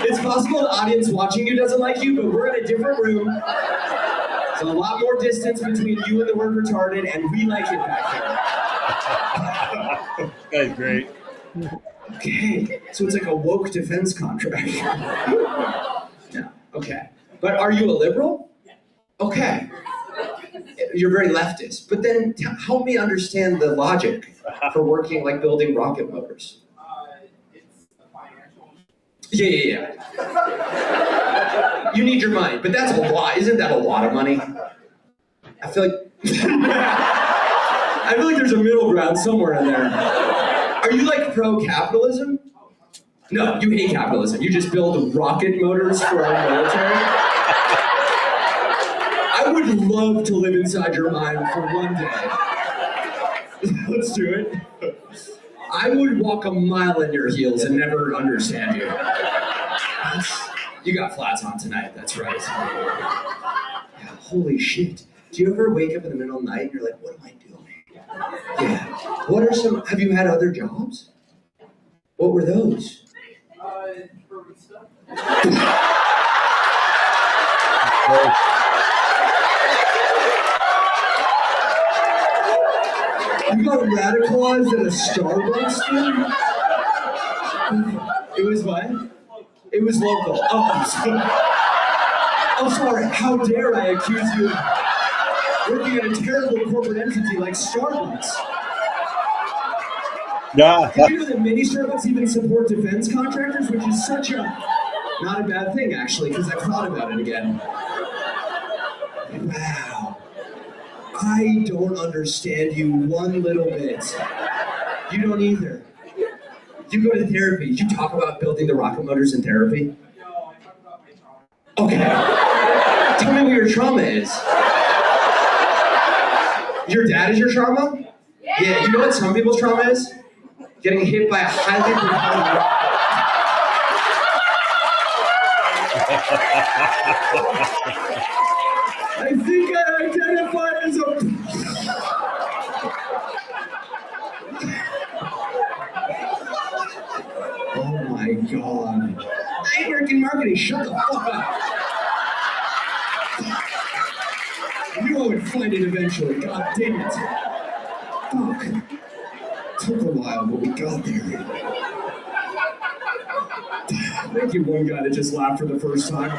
Speaker 6: It's possible the audience watching you doesn't like you, but we're in a different room. There's a lot more distance between you and the word retarded, and we like it back there.
Speaker 2: That's great.
Speaker 6: Okay, so it's like a woke defense contract. Yeah, okay. But are you a liberal? Okay. You're very leftist. But then help me understand the logic for working, like building rocket motors.
Speaker 7: It's a financial.
Speaker 6: Yeah. You need your money, but that's a lot. Isn't that a lot of money? I feel like there's a middle ground somewhere in there. Are you like pro-capitalism? No, you hate capitalism. You just build rocket motors for our military. I would love to live inside your mind for one day. Let's do it. I would walk a mile in your heels and never understand you. You got flats on tonight, that's right. Yeah, holy shit. Do you ever wake up in the middle of the night and you're like, what am I doing? Yeah. Have you had other jobs? What were those? You got radicalized at a Starbucks thing? It was what? It was local. Oh, I'm sorry. How dare I accuse you of working at a terrible corporate entity like Starbucks?
Speaker 2: Yeah.
Speaker 6: Did you know that many Starbucks even support defense contractors, which is such a not a bad thing, actually, because I thought about it again. Wow. I don't understand you one little bit. You don't either. You go to therapy. You talk about building the rocket motors in therapy?
Speaker 7: No, I talk about my trauma.
Speaker 6: Okay. Tell me what your trauma is. Your dad is your trauma? Yeah, you know what some people's trauma is? Getting hit by a highly propelling rocket. I think I identify as a... my God. American marketing, shut the fuck up. You know it find it eventually, god damn it. Fuck. Took a while, but we got there. Thank you, one guy that just laughed for the first time.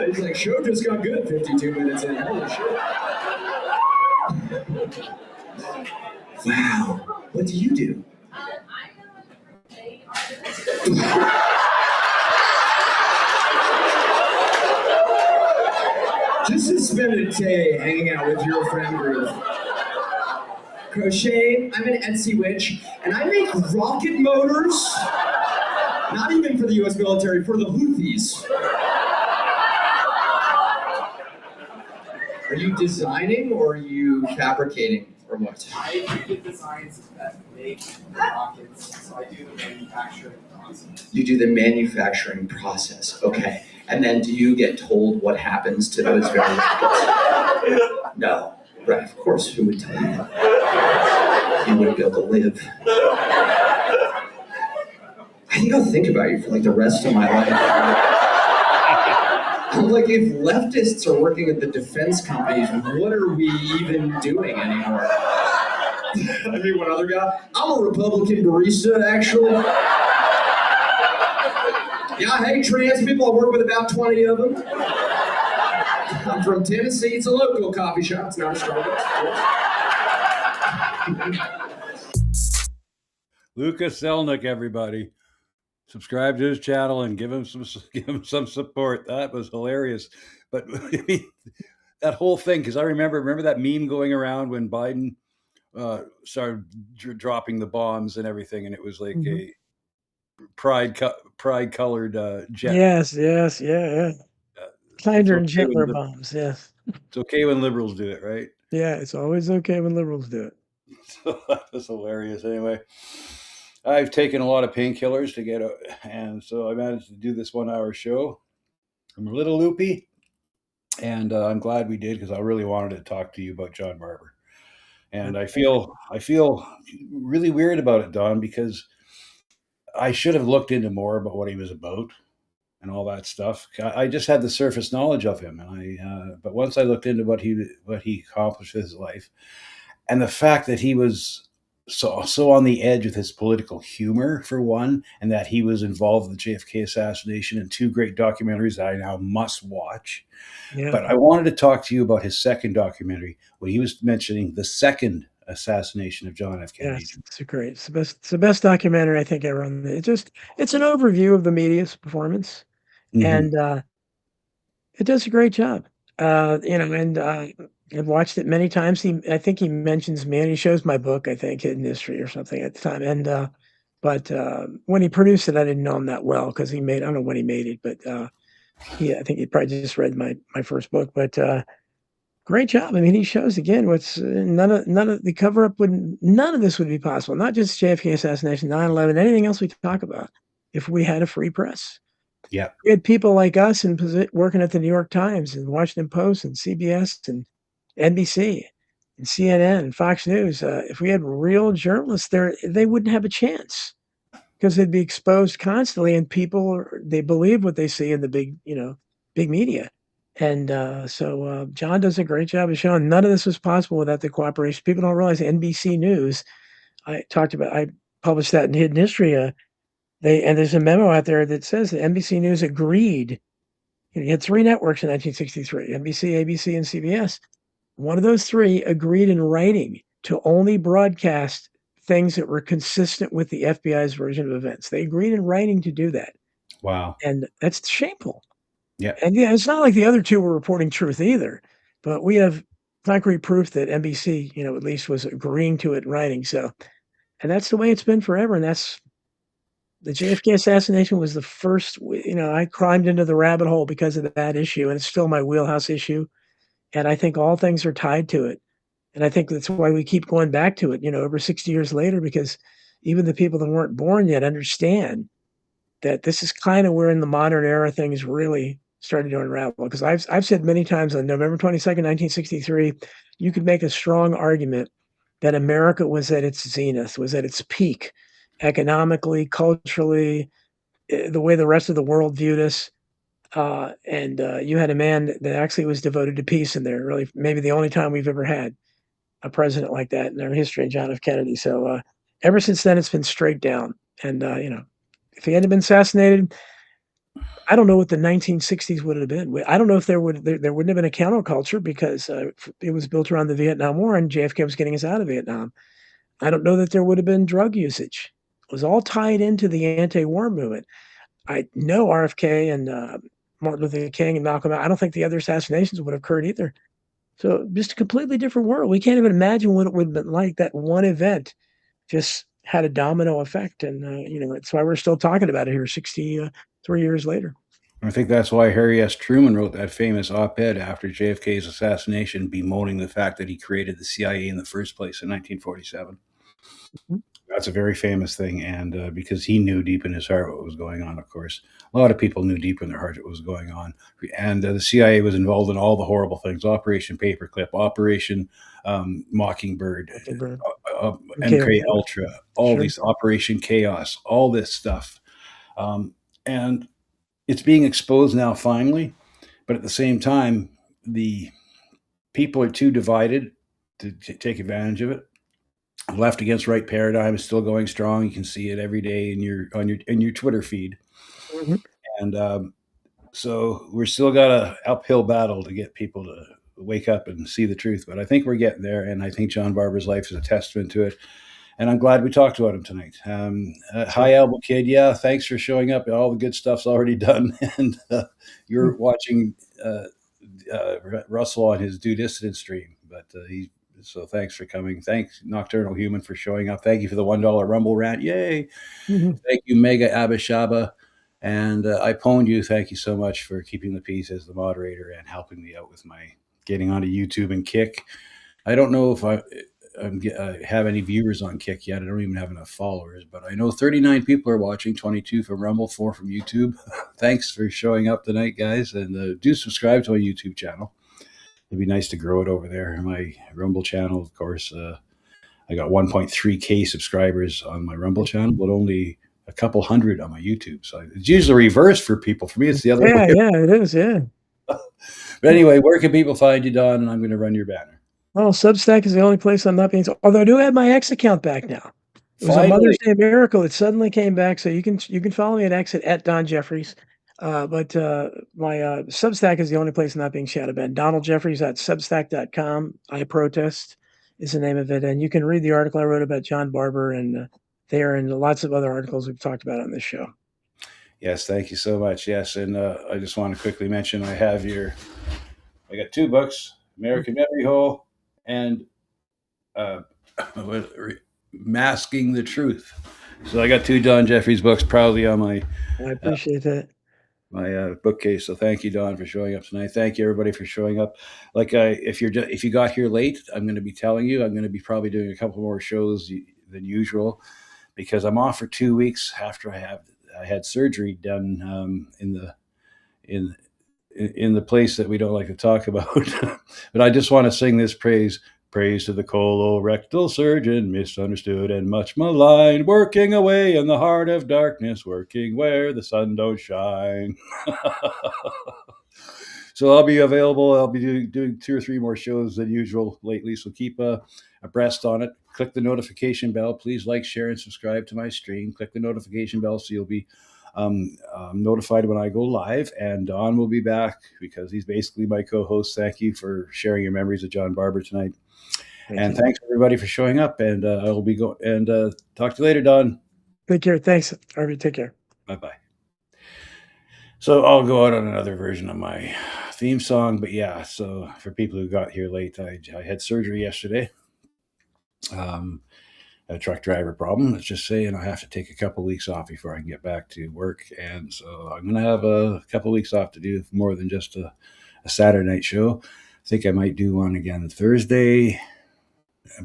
Speaker 6: He's like, show just got good 52 minutes in. Holy shit. Wow. What do you do? Just to spend a day hanging out with your friend group. Crochet, I'm an Etsy witch, and I make rocket motors. Not even for the US military, for the Houthis. Are you designing or are you fabricating or what?
Speaker 7: I create designs that make rockets, so I do the manufacturing process.
Speaker 6: You do the manufacturing process, okay. And then do you get told what happens to those very rockets? No, right, of course, who would tell you that? You wouldn't be able to live. I think I'll think about you for like the rest of my life. I'm like, if leftists are working at the defense companies, what are we even doing anymore? I mean, one other guy, I'm a Republican barista, actually. Yeah, I hate trans people. I work with about 20 of them. I'm from Tennessee. It's a local coffee shop. It's not a Starbucks.
Speaker 2: Lucas Selnick, everybody. Subscribe to his channel and give him some support. That was hilarious. But I mean, that whole thing, because I remember that meme going around when Biden started dropping the bombs and everything, and it was like a pride colored jet.
Speaker 3: Yes, yeah. Kinder and gentler bombs, yes.
Speaker 2: It's okay when liberals do it, right?
Speaker 3: Yeah, it's always okay when liberals do it.
Speaker 2: So that was hilarious. Anyway, I've taken a lot of painkillers to get out, and so I managed to do this 1 hour show. I'm a little loopy, and I'm glad we did because I really wanted to talk to you about John Barber. And I feel really weird about it, Don, because I should have looked into more about what he was about and all that stuff. I just had the surface knowledge of him, and but once I looked into what he accomplished with his life, and the fact that he was so on the edge with his political humor, for one, and that he was involved with the JFK assassination and 2 great documentaries that I now must watch. Yeah. But I wanted to talk to you about his second documentary, when he was mentioning the second assassination of John F. Kennedy.
Speaker 3: Yes, it's great. It's the best documentary I think ever on it's an overview of the media's performance, and it does a great job. And I've watched it many times. I think he mentions me, and he shows my book, I think, Hidden History or something at the time. And but when he produced it, I didn't know him that well because I don't know when he made it, but I think he probably just read my first book. But great job. I mean, he shows again what's none of the cover up none of this would be possible. Not just JFK assassination, 9/11, anything else we talk about, if we had a free press.
Speaker 2: Yeah,
Speaker 3: we had people like us working at the New York Times and Washington Post and CBS and NBC and CNN and Fox News. If we had real journalists there, they wouldn't have a chance because they'd be exposed constantly, and people they believe what they see in the big media. And so John does a great job of showing none of this was possible without the cooperation. People don't realize NBC News. I published that in Hidden History. And there's a memo out there that says that NBC News agreed. You had 3 networks in 1963, NBC, ABC, and CBS. One of those 3 agreed in writing to only broadcast things that were consistent with the FBI's version of events. They agreed in writing to do that.
Speaker 2: Wow.
Speaker 3: And that's shameful.
Speaker 2: Yeah.
Speaker 3: And yeah, it's not like the other 2 were reporting truth either, but we have concrete proof that NBC, at least was agreeing to it in writing. So, and that's the way it's been forever. And that's the JFK assassination was the first, I climbed into the rabbit hole because of that issue, and it's still my wheelhouse issue. And I think all things are tied to it. And I think that's why we keep going back to it, over 60 years later, because even the people that weren't born yet understand that this is kind of where in the modern era things really started to unravel. Because I've said many times on November 22nd, 1963, you could make a strong argument that America was at its zenith, was at its peak, economically, culturally, the way the rest of the world viewed us. And you had a man that actually was devoted to peace in there. Really, maybe the only time we've ever had a president like that in our history, John F. Kennedy. So ever since then, it's been straight down. And if he hadn't been assassinated, I don't know what the 1960s would have been. I don't know if there wouldn't have been a counterculture because it was built around the Vietnam War and JFK was getting us out of Vietnam. I don't know that there would have been drug usage. It was all tied into the anti-war movement. I know RFK and Martin Luther King and Malcolm X. I don't think the other assassinations would have occurred either. So just a completely different world. We can't even imagine what it would have been like. That one event just had a domino effect, and that's why we're still talking about it here 63 years later.
Speaker 2: I think that's why Harry S. Truman wrote that famous op-ed after JFK's assassination, bemoaning the fact that he created the CIA in the first place in 1947.
Speaker 3: Mhm.
Speaker 2: That's a very famous thing, and because he knew deep in his heart what was going on, of course. A lot of people knew deep in their heart what was going on. And the CIA was involved in all the horrible things: Operation Paperclip, Operation Mockingbird,
Speaker 3: Mockingbird.
Speaker 2: MK Ultra, all
Speaker 3: Sure.
Speaker 2: these Operation Chaos, all this stuff. And it's being exposed now finally, but at the same time, the people are too divided to take advantage of it. Left against right paradigm is still going strong. You can see it every day in your Twitter feed,
Speaker 3: Mhm.
Speaker 2: and so we're still got a uphill battle to get people to wake up and see the truth. But I think we're getting there, and I think John Barber's life is a testament to it. And I'm glad we talked about him tonight. Hi, Elbow Kid. Yeah, thanks for showing up. All the good stuff's already done, and you're watching Russell on his Due Dissident stream. But so thanks for coming. Thanks, Nocturnal Human, for showing up. Thank you for the $1 Rumble rant. Yay!
Speaker 3: Mhm.
Speaker 2: Thank you, Mega Abishaba. And I pwned you. Thank you so much for keeping the peace as the moderator and helping me out with my getting onto YouTube and Kick. I don't know if I have any viewers on Kick yet. I don't even have enough followers, but I know 39 people are watching, 22 from Rumble, 4 from YouTube. Thanks for showing up tonight, guys. And do subscribe to my YouTube channel. It'd be nice to grow it over there. My Rumble channel, of course, I got 1.3K subscribers on my Rumble channel, but only a couple hundred on my YouTube. So it's usually reversed for people. For me, it's the other way.
Speaker 3: Yeah, it is. Yeah.
Speaker 2: But anyway, where can people find you, Don? And I'm going to run your banner.
Speaker 3: Well, Substack is the only place I'm not being. Although I do have my X account back now. It was a Mother's Day miracle. It suddenly came back, so you can follow me at X at Don Jeffries. But my Substack is the only place I'm not being shouted about. Donald Jeffries at Substack.com. I protest is the name of it, and you can read the article I wrote about John Barber and there and lots of other articles we've talked about on this show.
Speaker 2: Yes, thank you so much. Yes, and I just want to quickly mention I got 2 books, American Memory Hole and Masking the Truth. So I got 2 Don Jeffries books proudly on my
Speaker 3: I appreciate that.
Speaker 2: My bookcase. So thank you, Don, for showing up tonight. Thank you, everybody, for showing up. Like, if you got here late, I'm going to be telling you I'm going to be probably doing a couple more shows than usual because I'm off for 2 weeks after I had surgery done in the place that we don't like to talk about. But I just want to sing this praise to the colorectal surgeon, misunderstood and much maligned, working away in the heart of darkness, working where the sun don't shine. So I'll be available. I'll be doing 2 or 3 more shows than usual lately. So keep abreast on it. Click the notification bell. Please like, share, and subscribe to my stream. Click the notification bell so you'll be notified when I go live. And Don will be back because he's basically my co-host. Thank you for sharing your memories of John Barber tonight. Thanks everybody for showing up. And I'll be talk to you later, Don.
Speaker 3: Take care. Thanks, Harvey. Take care.
Speaker 2: Bye-bye. So I'll go out on another version of my theme song. But yeah, so for people who got here late, I had surgery yesterday. A truck driver problem, let's just say, and I have to take a couple of weeks off before I can get back to work. And so I'm going to have a couple of weeks off to do more than just a Saturday night show. I think I might do one again Thursday,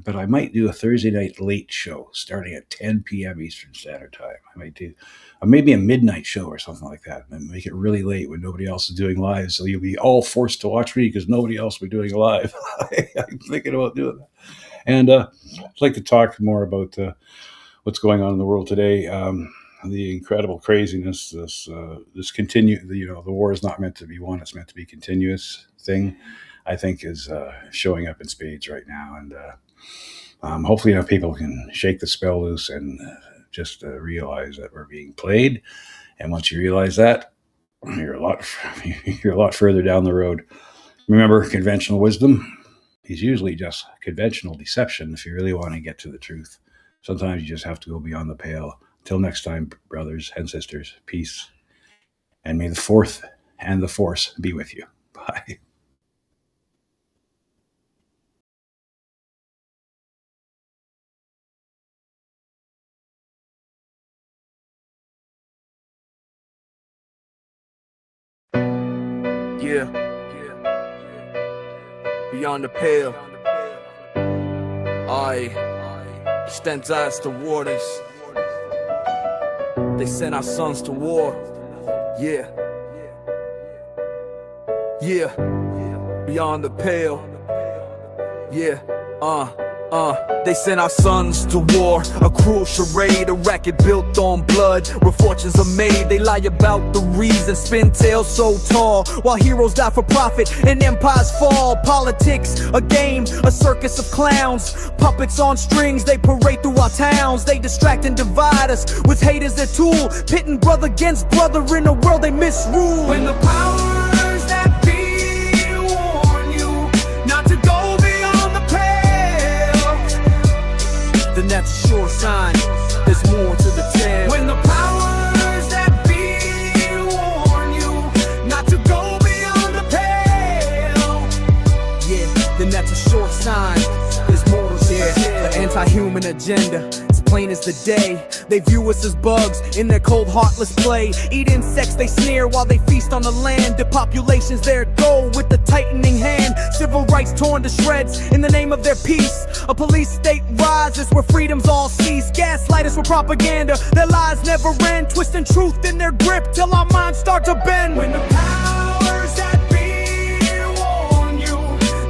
Speaker 2: but I might do a Thursday night late show starting at 10 p.m. Eastern Standard Time. I might do maybe a midnight show or something like that and make it really late when nobody else is doing live. So you'll be all forced to watch me because nobody else will be doing live. I'm thinking about doing that. And I'd like to talk more about what's going on in the world today. The incredible craziness, this continue, the war is not meant to be won; it's meant to be continuous thing. I think is showing up in spades right now, and hopefully enough people can shake the spell loose and just realize that we're being played. And once you realize that, you're a lot further down the road. Remember, conventional wisdom is usually just conventional deception if you really want to get to the truth. Sometimes you just have to go beyond the pale. Till next time, brothers and sisters, peace. And may the fourth and the force be with you. Bye.
Speaker 8: Yeah. Beyond the pale. I extend eyes to waters. They sent our sons to war. Yeah. Yeah. Beyond the pale. Yeah. They sent our sons to war, a cruel charade, a racket built on blood, where fortunes are made. They lie about the reason, spin tales so tall, while heroes die for profit and empires fall. Politics, a game, a circus of clowns, puppets on strings, they parade through our towns. They distract and divide us, with hate as their tool, pitting brother against brother in a world they misrule. When the powers that be warn you not to go beyond the pale, then that's a sure sign there's more to the tale. When the powers that be warn you not to go beyond the pale, yeah, then that's a sure sign there's more to the tale. The anti-human agenda, plain as the day. They view us as bugs in their cold, heartless play. Eat insects, they sneer while they feast on the land. Depopulation's their goal with the tightening hand. Civil rights torn to shreds in the name of their peace. A police state rises where freedoms all cease. Gaslight us with propaganda, their lies never end. Twisting truth in their grip till our minds start to bend. When the powers that be warn you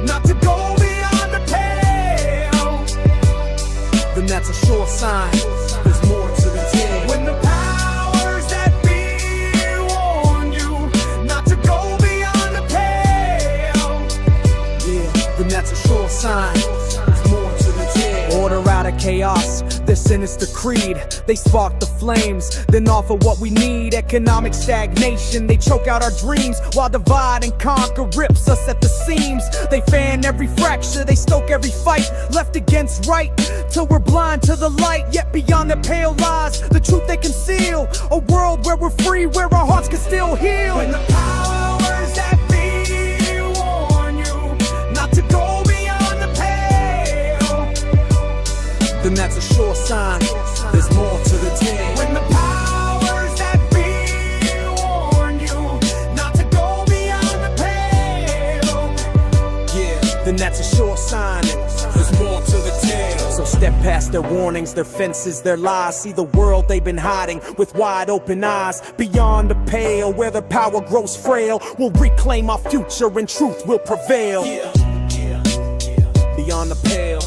Speaker 8: not to go beyond the pale, then that's a sure sign there's more to the tale. When the powers that be warn you not to go beyond the pale, yeah, then that's a sure sign there's more to the tale. Order out of chaos, their sinister creed. They spark the flames, then offer what we need. Economic stagnation, they choke out our dreams, while divide and conquer rips us at the seams. They fan every fracture, they stoke every fight, left against right, till we're blind to the light. Yet beyond the pale lies the truth they conceal, a world where we're free, where our hearts can still heal. When the powers that be warn you not to go beyond the pale, then that's a sure sign there's more to the tale. When the powers that be warn you not to go beyond the pale, yeah, then that's a sure sign there's more to the tale. So step past their warnings, their fences, their lies. See the world they've been hiding with wide open eyes. Beyond the pale, where their power grows frail, we'll reclaim our future and truth will prevail. Beyond the pale.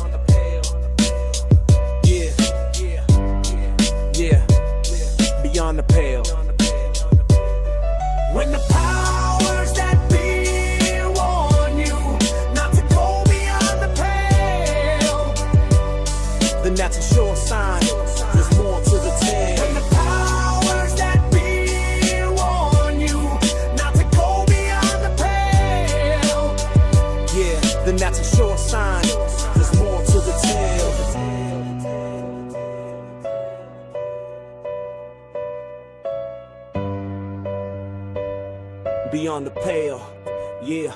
Speaker 8: Beyond the pale. When the powers that be warn you not to go beyond the pale, then that's a sure sign there's more to the tale. When the powers that be warn you not to go beyond the pale, yeah, then that's a sure sign there's more to the tale. Beyond the pale, yeah.